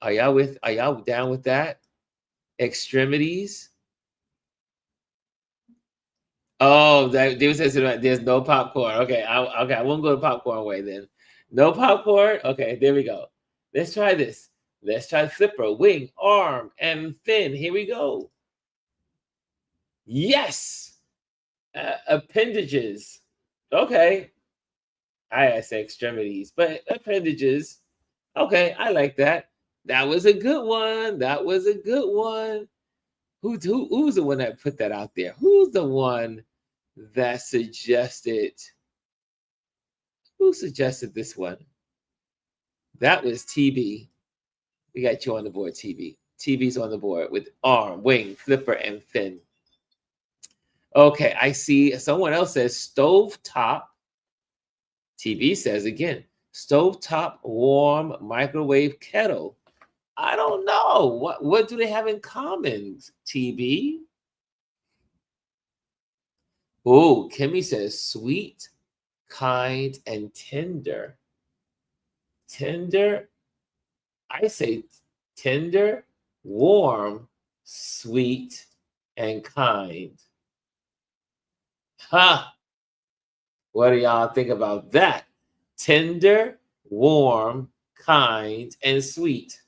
Are y'all down with that? Extremities. Oh, David says there's no popcorn. Okay, I won't go the popcorn way then. No popcorn. Okay, there we go. Let's try this. Let's try flipper, wing, arm, and fin. Here we go. Yes, appendages. Okay, I say extremities, but appendages. Okay, I like that. That was a good one. That was a good one. Who's the one that put that out there? Who's the one that suggested? Who suggested this one? That was TB. We got you on the board, TB. TB's on the board with arm, wing, flipper, and fin. Okay, I see someone else says stovetop. TB says again, stovetop warm microwave kettle. I don't know. What do they have in common, TB? Oh, Kimmy says sweet, kind, and tender. Tender, I say tender, warm, sweet, and kind. Ha! What do y'all think about that? Tender, warm, kind, and sweet.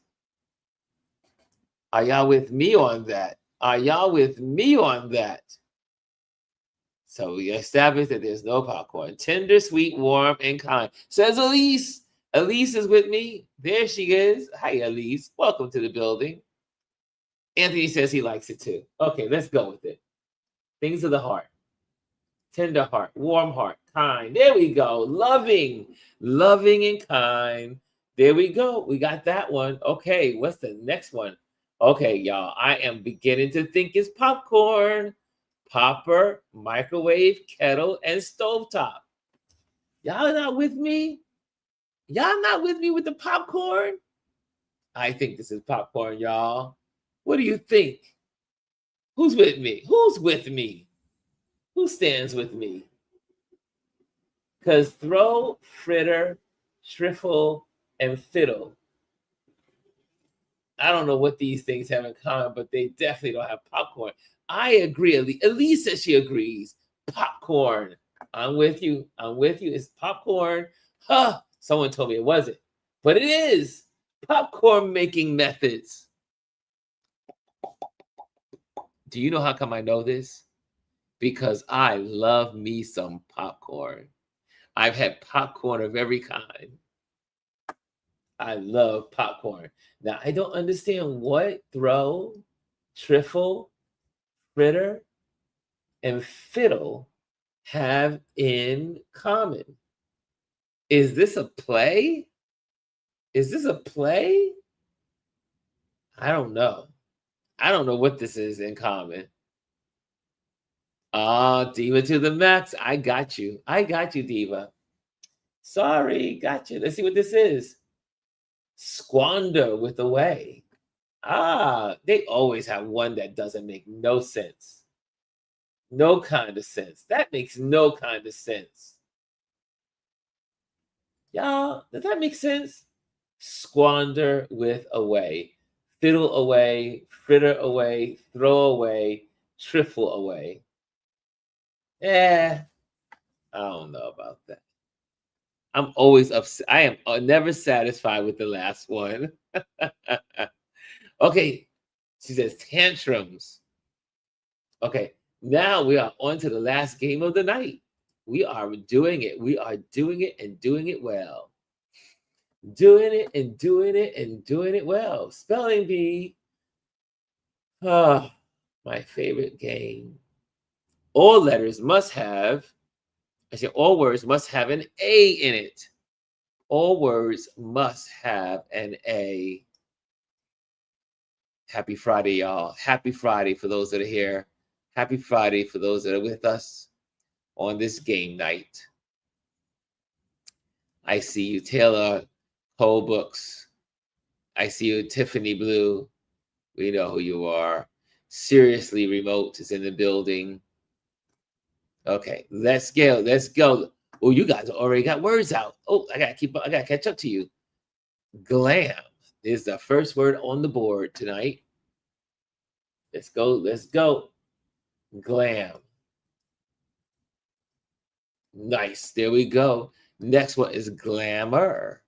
Are y'all with me on that? Are y'all with me on that? So we established that there's no popcorn. Tender, sweet, warm, and kind. Says Elise. Elise is with me. There she is. Hi, Elise. Welcome to the building. Anthony says he likes it too. Okay, let's go with it. Things of the heart. Tender heart, warm heart, kind. There we go. Loving and kind. There we go. We got that one. Okay, what's the next one? Okay, y'all. I am beginning to think it's popcorn. Popper, microwave, kettle, and stovetop. Y'all not with me? Y'all not with me with the popcorn? I think this is popcorn, y'all. What do you think? Who's with me? Who's with me? Who stands with me? Because throw, fritter, shriffle, and fiddle. I don't know what these things have in common, but they definitely don't have popcorn. I agree. Elise says she agrees. Popcorn. I'm with you. I'm with you. It's popcorn. Huh. Someone told me it wasn't, but it is. Popcorn making methods. Do you know how come I know this? Because I love me some popcorn. I've had popcorn of every kind. I love popcorn. Now, I don't understand what throw, trifle, fritter, and fiddle have in common. Is this a play? Is this a play? I don't know. I don't know what this is in common. Ah, Diva to the max. I got you. I got you, Diva. Sorry, got you. Let's see what this is. Squander with away. Ah, they always have one that doesn't make no sense. No kind of sense. That makes no kind of sense. Y'all, does that make sense? Squander with away. Fiddle away, fritter away, throw away, trifle away. I don't know about that. I'm always upset. I am never satisfied with the last one. Okay, she says tantrums. Okay, now we are on to the last game of the night. We are doing it. We are doing it and doing it well. Doing it and doing it and doing it well. Spelling bee. Ah, my favorite game. All letters must have, I say all words must have an A in it. All words must have an A. Happy Friday, y'all. Happy Friday for those that are here. Happy Friday for those that are with us on this game night. I see you, Taylor Cole Books. I see you, Tiffany Blue. We know who you are. Seriously Remote is in the building. Okay, let's go. Let's go. Oh, you guys already got words out. Oh, I gotta catch up to you. Glam is the first word on the board tonight. Let's go. Let's go. Glam. Nice. There we go. Next one is glamour.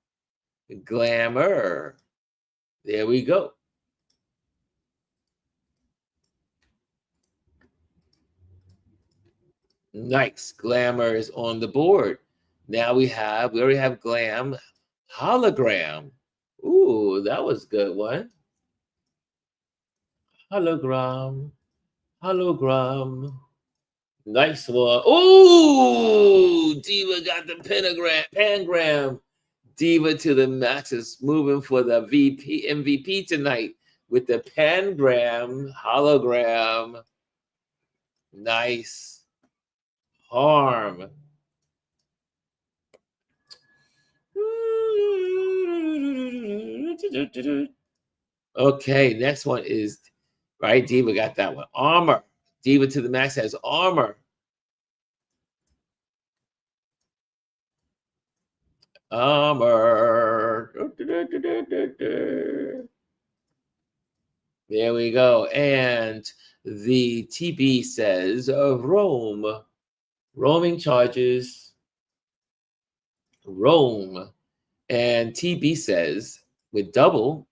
Glamour. There we go. Nice. Glamour is on the board. Now we already have glam. Hologram. Ooh, that was a good one. Hologram. Hologram. Nice one. Ooh, Diva got the pangram. Diva to the max is moving for the MVP tonight with the pangram hologram. Nice. Harm. Okay, next one is right. Diva got that one. Armor. Diva to the max has armor. Armor. There we go. And the TB says roam. Roaming charges. Roam. And TB says with double,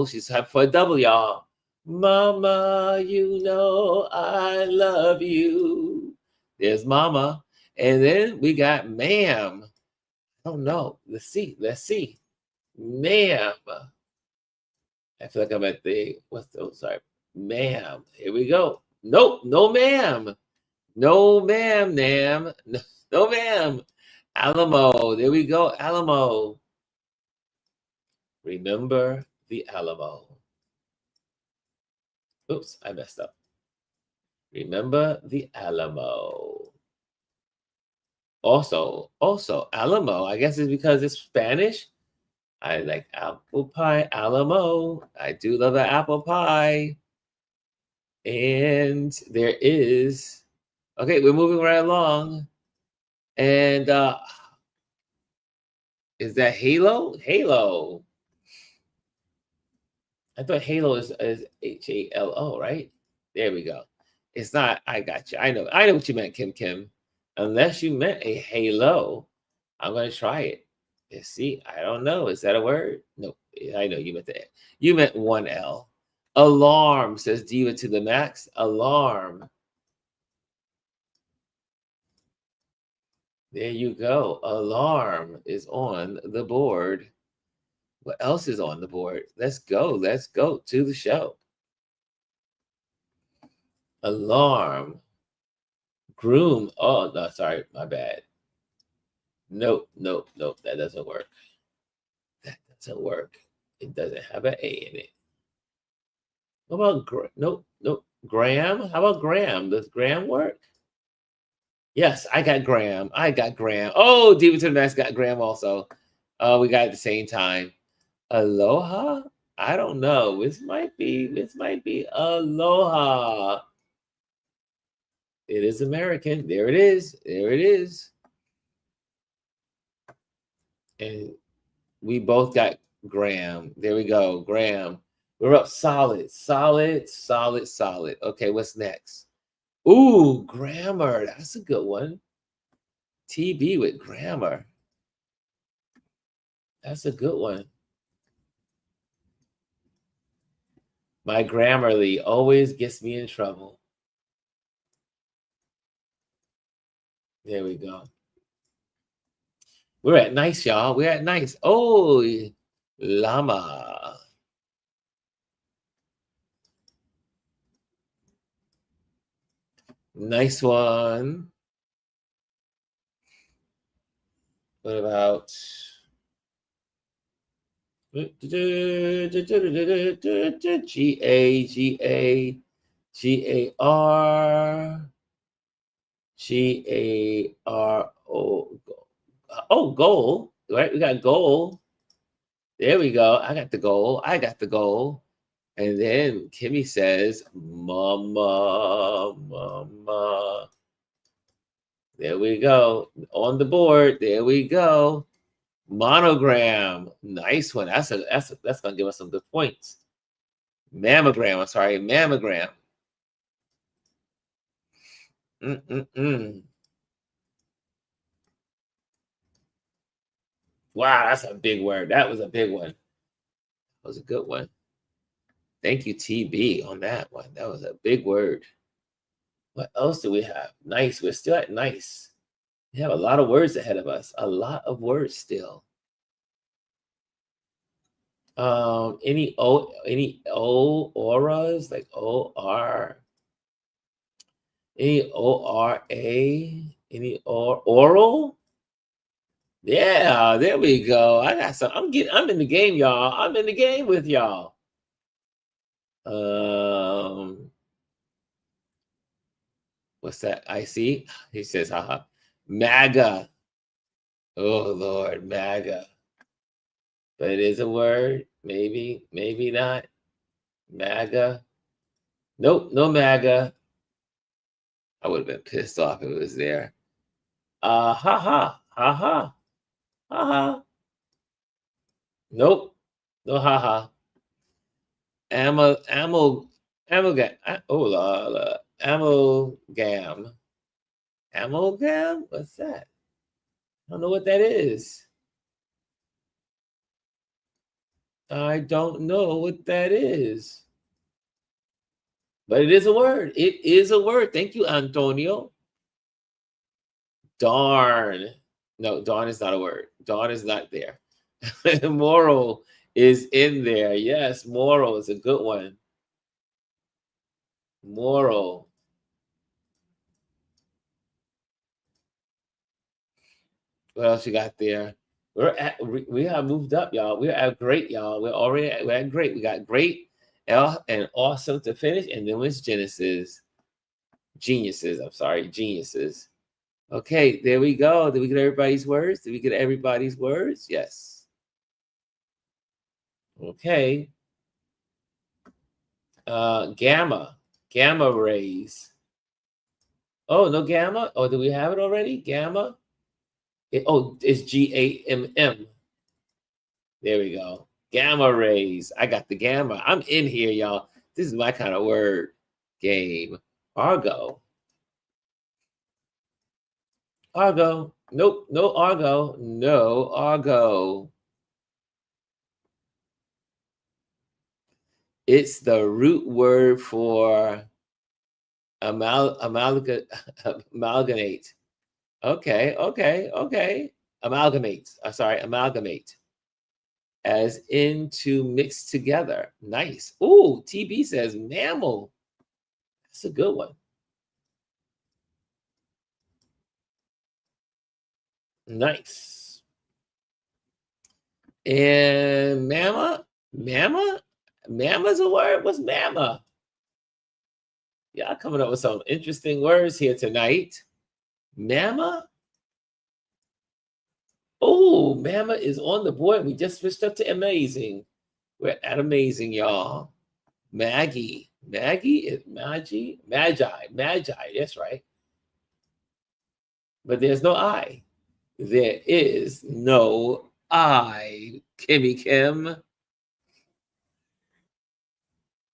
she's happy for a double, y'all. Mama, you know I love you. There's mama. And then we got ma'am. I don't know. Let's see. Ma'am. I feel like I'm at the, ma'am. Here we go. Nope, no ma'am. No ma'am, Nam. No ma'am. Alamo. There we go. Alamo. Remember the Alamo. Oops, I messed up. Remember the Alamo. Also, Alamo, I guess it's because it's Spanish. I like apple pie, Alamo. I do love an apple pie. And there is, okay, we're moving right along. And is that Halo? Halo. I thought Halo is Halo, right? There we go. It's not, I got you. I know what you meant, Kim. Unless you meant a halo, I'm going to try it. Let's see. I don't know. Is that a word? No, I know you meant that. You meant one L. Alarm, says Diva to the max. Alarm. There you go. Alarm is on the board. What else is on the board? Let's go. Let's go to the show. Alarm. Groom. Oh, no, sorry. My bad. Nope, nope, nope. That doesn't work. That doesn't work. It doesn't have an A in it. What about nope, nope. Graham? How about Graham? Does Graham work? Yes, I got Graham. I got Graham. Oh, Diva to the Max got Graham also. We got it at the same time. Aloha? I don't know. This might be Aloha. It is American. There it is. There it is. And we both got Graham. There we go. Graham. We're up solid, solid, solid, solid. Okay, what's next? Ooh, grammar. That's a good one. TB with grammar. That's a good one. My Grammarly always gets me in trouble. There we go. We're at nice, y'all. We're at nice. Oh, llama. Nice one. What about Garo? Oh, goal. Right? We got goal. There we go. I got the goal. I got the goal. And then Kimmy says, Mama, Mama. There we go. On the board. There we go. Monogram. Nice one. That's gonna give us some good points. Mammogram. I'm sorry, mammogram. Wow, that's a big word. That was a big one. That was a good one. Thank you, TB, on that one. That was a big word. What else do we have? Nice. We're still at nice. We have a lot of words ahead of us. A lot of words still. Any auras like O-R? Any O-R-A? Any oral? Yeah, there we go. I got some. I'm in the game, y'all. I'm in the game with y'all. What's that? I see. He says, haha. MAGA. Oh Lord, MAGA. But it is a word. Maybe, maybe not. MAGA. Nope, no MAGA. I would have been pissed off if it was there. Haha. Haha. Haha. Nope. No haha. Amalgam. Amalgam. Amalgam? What's that? I don't know what that is. I don't know what that is. But it is a word. It is a word. Thank you, Antonio. Darn. No, darn is not a word. Darn is not there. Moral is in there. Yes, moral is a good one. Moral. What else you got there? We have moved up, y'all. We're at great, y'all. We're at great. We got great, and awesome to finish, and then it's Genesis. Geniuses. I'm sorry, geniuses. Okay, there we go. Did we get everybody's words? Did we get everybody's words? Yes. Okay. Gamma rays. Oh, no gamma? Oh, do we have it already? Gamma? It's GAMM. There we go. Gamma rays. I got the gamma. I'm in here, y'all. This is my kind of word game. Argo. Argo. Nope. No Argo. No Argo. It's the root word for amalgamate. Okay. Amalgamate. Sorry, amalgamate. As in to mix together. Nice. Ooh, TB says mammal. That's a good one. Nice. And mama's a word. What's mama? Y'all coming up with some interesting words here tonight. Mama. Oh, mama is on the board. We just switched up to amazing. We're at amazing, y'all. Maggie. Maggie is Magi. Magi. That's right. But there's no I. There is no I. Kimmy Kim.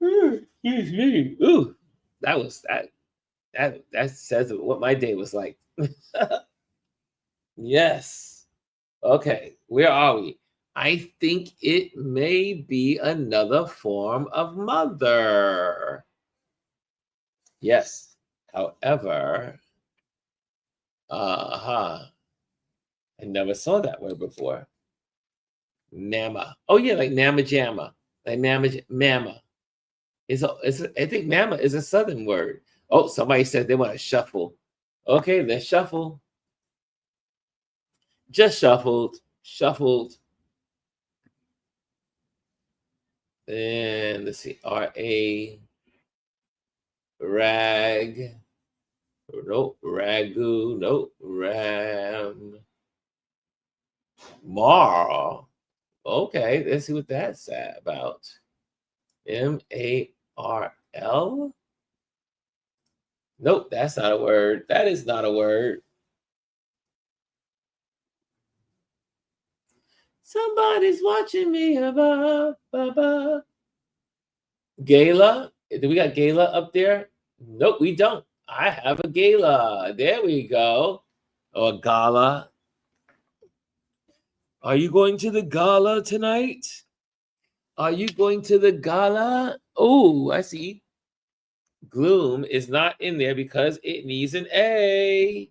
Excuse me. Ooh, that was that says what my day was like. Yes. Okay, where are we? I think it may be another form of mother. Yes. However, I never saw that word before. Mama. Oh yeah, like Mama Jamma. Like Mama. I think mama is a southern word. Oh, somebody said they want to shuffle. Okay, let's shuffle. Just shuffled. Shuffled. And let's see. R-A. Rag. Nope. Ragu. Nope. Ram. Mar. Okay, let's see what that's about. M-A-R-L. Nope, that's not a word. That is not a word. Somebody's watching me. Gala. Do we got gala up there? Nope, we don't. I have a gala. There we go. Or a gala. Are you going to the gala tonight? Are you going to the gala? Oh, I see. Gloom is not in there because it needs an A.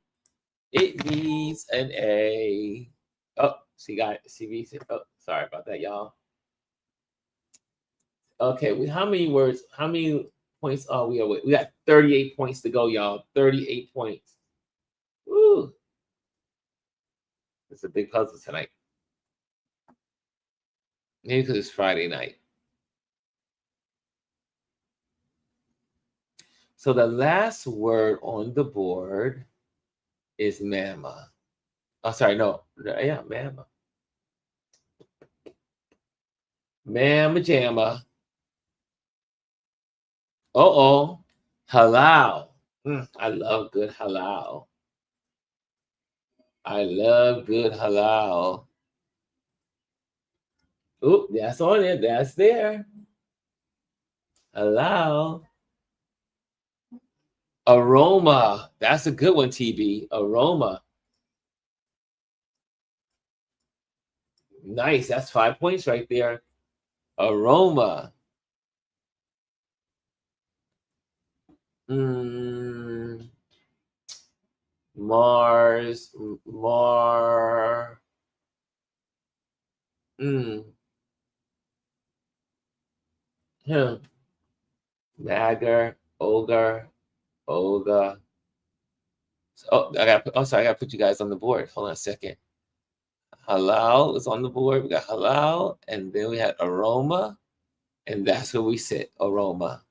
It needs an A. Oh, see, oh, sorry about that, y'all. Okay, how many words? How many points are we away? We got 38 points to go, y'all. 38 points. Woo! It's a big puzzle tonight. Maybe because it's Friday night. So the last word on the board is mama. Oh, sorry, no. Yeah, mama. Mama jamma. Uh-oh. Halal. I love good halal. I love good halal. Oh, that's on it. That's there. Halal. Aroma. That's a good one, TB. Aroma. Nice. That's 5 points right there. Aroma. Mars. Mar. Nagger. Ogre. Olga. Oh, sorry, I gotta put you guys on the board. Hold on a second. Halal is on the board. We got halal, and then we had aroma, and that's where we sit. Aroma.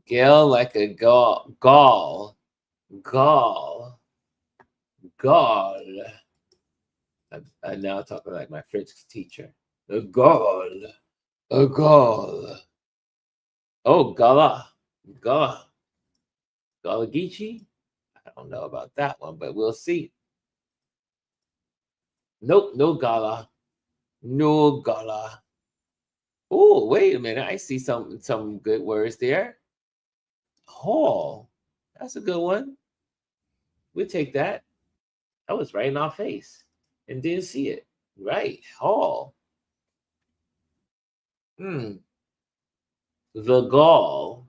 Gale like a gall. Gall. I'm now talking like my French teacher. A gall. A gall. Oh, gala. Gala. Galagichi? I don't know about that one, but we'll see. Nope, no gala. No gala. Oh, wait a minute. I see some good words there. Hall. That's a good one. We'll take that. That was right in our face and didn't see it. Right. Hall. The gall.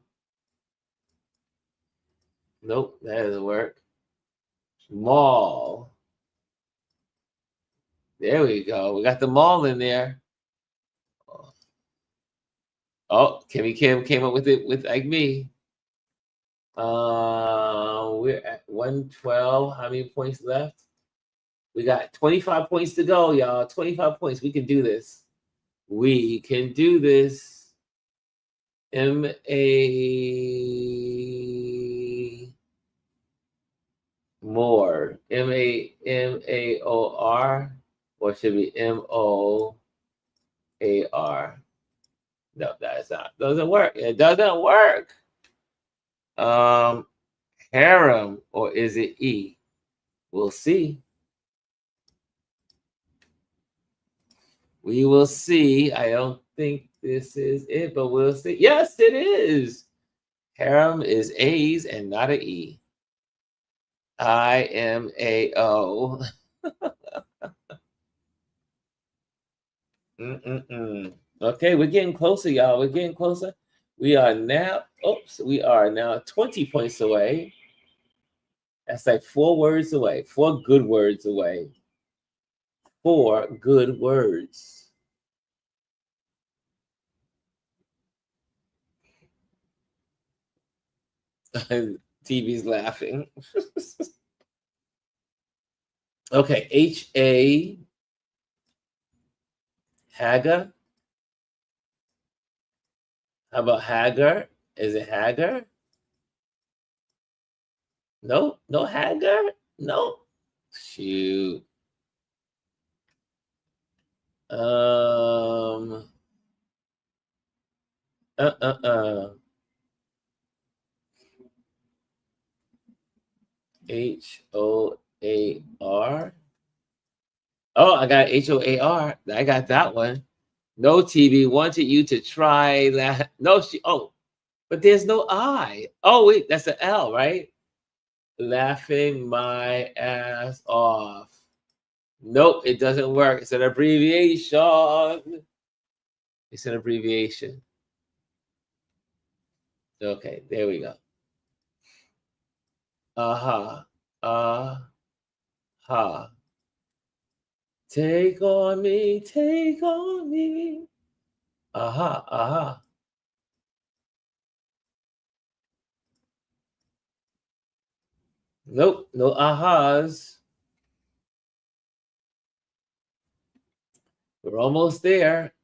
Nope, that doesn't work. Mall. There we go. We got the mall in there. Oh, Kimmy Kim came up with it with like me. We're at 112. How many points left? We got 25 points to go, y'all. 25 points. We can do this. We can do this. More. Maor. Or should be Moar. No, that is not. Doesn't work. It doesn't work. Harem, or is it E? We'll see. We will see. I don't think this is it, but we'll see. Yes, it is. Harem is A's and not an E. IMAO. Okay, we're getting closer, y'all. We're getting closer. We are now 20 points away. That's like 4 words away, 4 good words away. 4 good words. TV's laughing. Okay, H-A. Hagar. How about Hagar? Is it Hagar? No, no Hagar? No. Shoot. Um. Hoar. Oh, I got HOAR. I got that one. No, TV wanted you to try that. No, but there's no I. Oh, wait, that's an L, right? Laughing my ass off. Nope, it doesn't work. It's an abbreviation. It's an abbreviation. Okay, there we go. Uh-huh. Uh-huh. Take on me, take on me. Uh-huh, uh-huh. Nope, no ahas. We're almost there.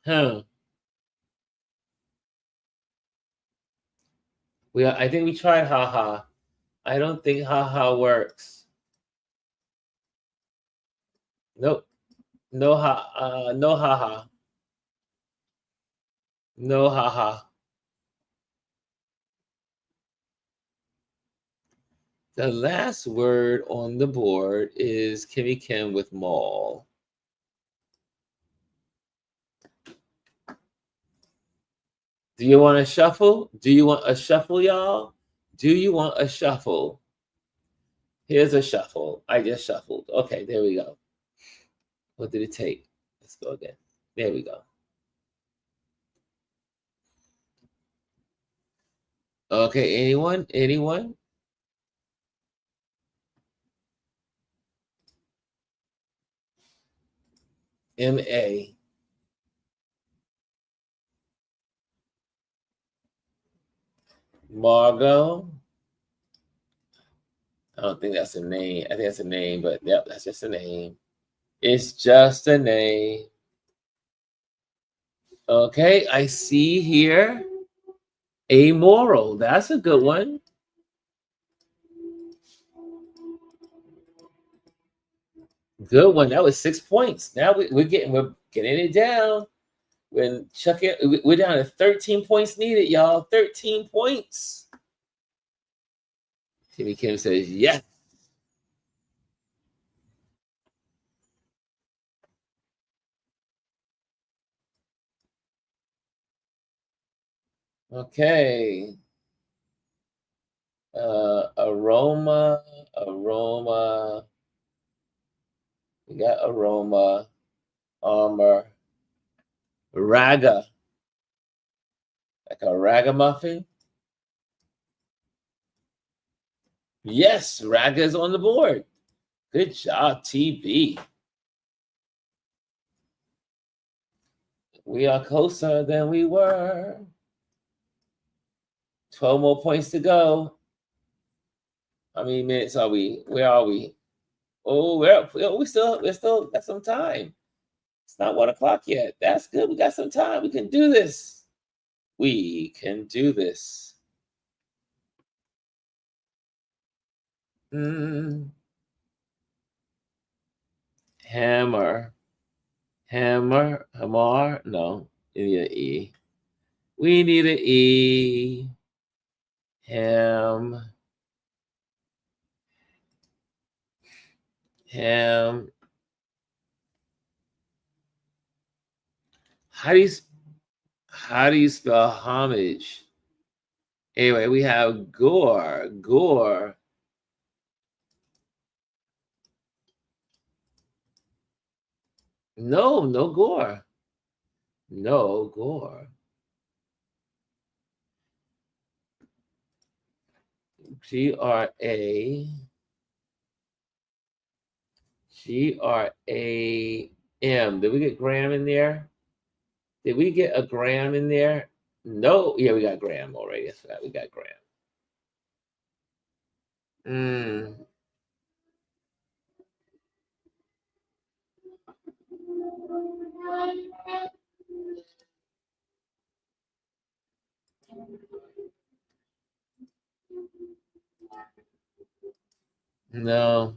Huh. I think we tried haha. I don't think haha works. Nope. No no haha. No haha. The last word on the board is Kimmy Kim with mall. Do you want a shuffle? Do you want a shuffle, y'all? Do you want a shuffle? Here's a shuffle. I just shuffled. Okay, there we go. What did it take? Let's go again. There we go. Okay, anyone? Anyone? M-A. Margot. I don't think that's a name. I think that's a name, but yep, that's just a name. It's just a name. Okay, I see here amoral. That's a good one. Good one. That was 6 points. Now we're getting it down. We're down to 13 points needed, y'all. 13 points. Timmy Kim says yes. Okay. Aroma. Aroma. We got aroma, armor, raga. Like a ragamuffin. Yes, raga is on the board. Good job, TB. We are closer than we were. 12 more points to go. How many minutes are we? Where are we? Oh, we still got some time. It's not 1 o'clock yet. That's good. We got some time. We can do this. We can do this. Hammer. Hammer. Hamar. No. We need an E. We need an E. Ham. Ham. How do you spell homage? Anyway, we have gore. Gore. No, no gore. No gore. G-R-A. G-R-A-M. Did we get Graham in there? Did we get a Graham in there? No. Yeah, we got Graham already. That's right. We got Graham. No.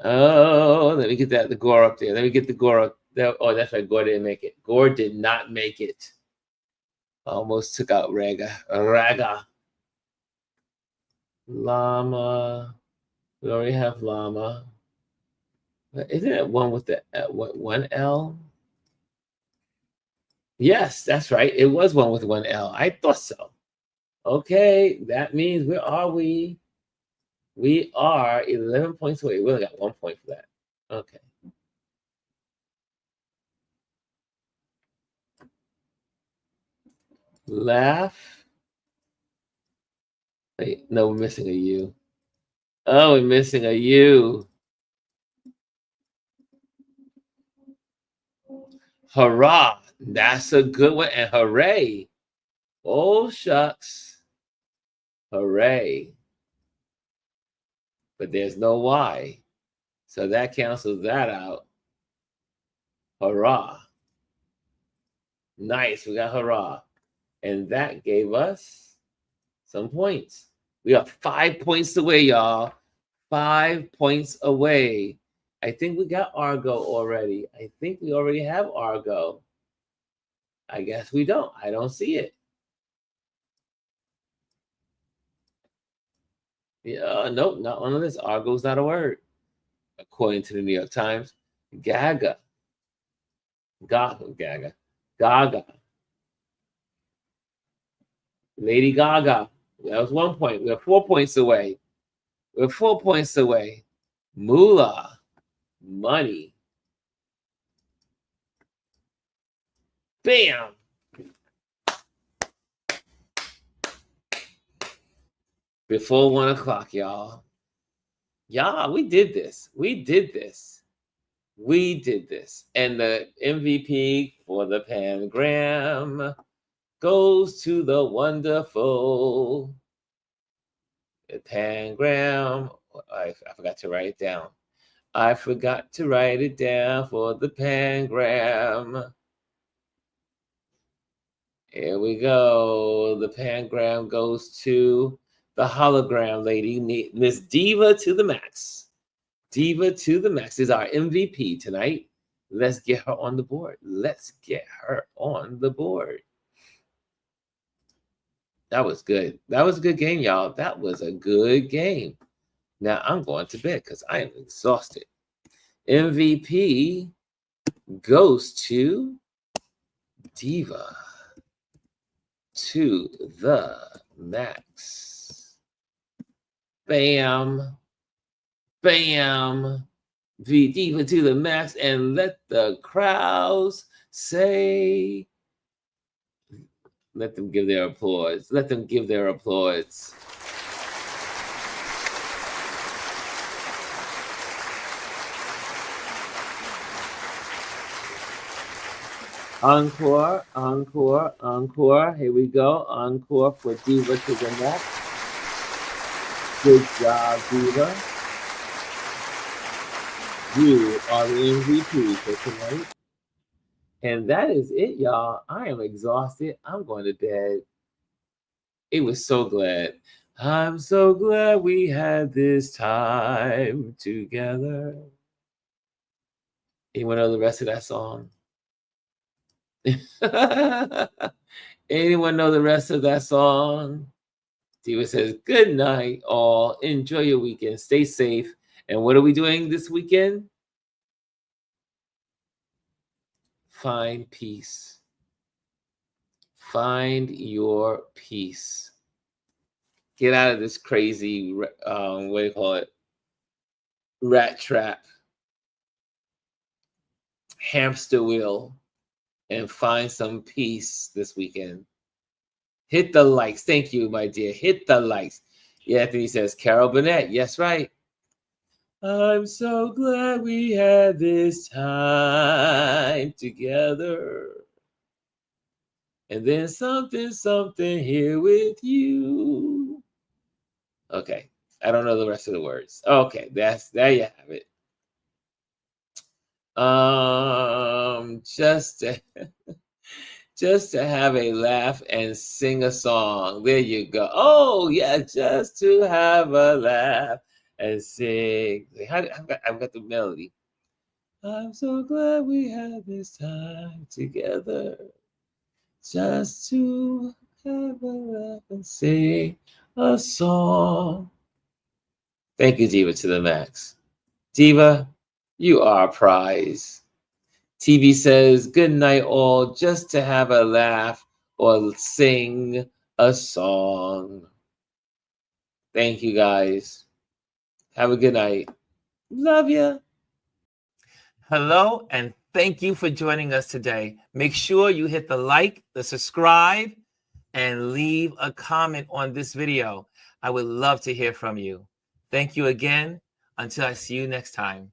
Oh, let me get the Gore up there. Let me get the Gore up there. Oh, that's right. Gore didn't make it. Gore did not make it. Almost took out Raga. Llama. We already have llama. But isn't it one with the one L? Yes, that's right. It was one with one L. I thought so. Okay, that means where are we? We are 11 points away. We only got 1 point for that. Okay. Laugh. Wait, no, we're missing a U. Oh, we're missing a U. Hurrah. That's a good one. And hooray. Oh, shucks. Hooray. But there's no Y. So that cancels that out. Hurrah. Nice. We got hurrah. And that gave us some points. We are 5 points away, y'all. 5 points away. I think we got Argo already. I think we already have Argo. I guess we don't. I don't see it. Yeah, nope, not one of this. Argo's not a word, according to the New York Times. Gaga. Gaga. Lady Gaga. That was 1 point. We're 4 points away. We're 4 points away. Moolah. Money. Bam. Before 1 o'clock, y'all. Y'all, we did this. We did this. We did this. And the MVP for the Pangram goes to the wonderful Pangram. I forgot to write it down. I forgot to write it down for the Pangram. Here we go. The Pangram goes to the hologram lady, Miss Diva to the max. Diva to the max is our MVP tonight. Let's get her on the board. Let's get her on the board. That was good. That was a good game, y'all. That was a good game. Now I'm going to bed because I am exhausted. MVP goes to Diva to the max. Bam, bam. Be Diva to the max and let the crowds say, let them give their applause. Let them give their applause. Encore, encore, encore. Here we go. Encore for Diva to the max. Good job, Diva. You are the MVP for tonight. And that is it, y'all. I am exhausted. I'm going to bed. It was so glad. I'm so glad we had this time together. Anyone know the rest of that song? Anyone know the rest of that song? Diva says, good night, all. Enjoy your weekend. Stay safe. And what are we doing this weekend? Find peace. Find your peace. Get out of this crazy, what do you call it? Rat trap. Hamster wheel. And find some peace this weekend. Hit the likes. Thank you, my dear. Hit the likes. Yeah, Anthony says, Carol Burnett. Yes, right. I'm so glad we had this time together. And then something, something here with you. Okay. I don't know the rest of the words. Okay, there you have it. Just to have a laugh and sing a song. There you go. Oh yeah, just to have a laugh and sing. I've got the melody. I'm so glad we had this time together. Just to have a laugh and sing a song. Thank you, Diva to the max. Diva, you are a prize. TV says, good night, all, just to have a laugh or sing a song. Thank you, guys. Have a good night. Love you. Hello, and thank you for joining us today. Make sure you hit the like, the subscribe, and leave a comment on this video. I would love to hear from you. Thank you again. Until I see you next time.